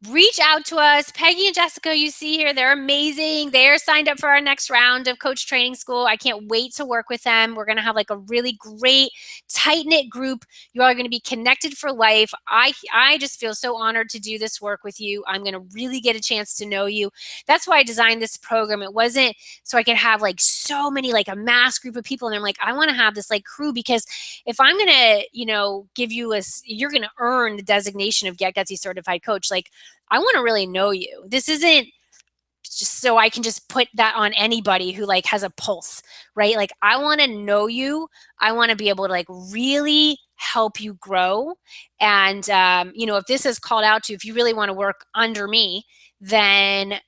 reach out to us. Peggy and Jessica, you see here, they're amazing. They're signed up for our next round of Coach Training School. I can't wait to work with them. We're going to have like a really great, tight-knit group. You are going to be connected for life. I just feel so honored to do this work with you. I'm going to really get a chance to know you. That's why I designed this program. It wasn't so I could have like so many, like a mass group of people. And I'm like, I want to have this like crew, because if I'm going to, give you you're going to earn the designation of Get Gutsy Certified Coach. Like, I want to really know you. This isn't just so I can just put that on anybody who like has a pulse, right? Like, I want to know you. I want to be able to like really help you grow. And, if this is called out to, if you really want to work under me, then,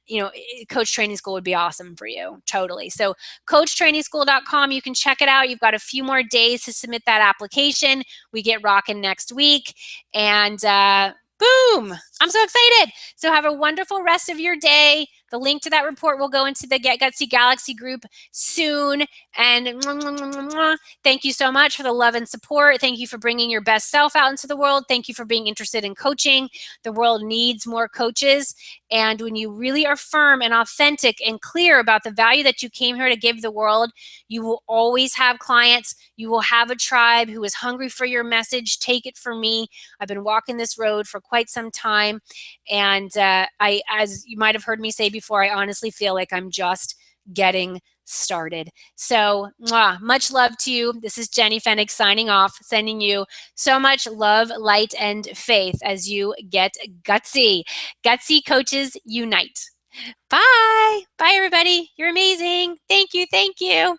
Coach Training School would be awesome for you. Totally. So coachtrainingschool.com, you can check it out. You've got a few more days to submit that application. We get rocking next week. And, boom, I'm so excited. So have a wonderful rest of your day. The link to that report will go into the Get Gutsy Galaxy group soon. And thank you so much for the love and support. Thank you for bringing your best self out into the world. Thank you for being interested in coaching. The world needs more coaches. And when you really are firm and authentic and clear about the value that you came here to give the world, you will always have clients. You will have a tribe who is hungry for your message. Take it from me. I've been walking this road for quite some time. And as you might have heard me say before, I honestly feel like I'm just getting started. So much love to you. This is Jenny Fennick signing off, sending you so much love, light, and faith as you get gutsy. Gutsy coaches unite. Bye. Bye, everybody. You're amazing. Thank you. Thank you.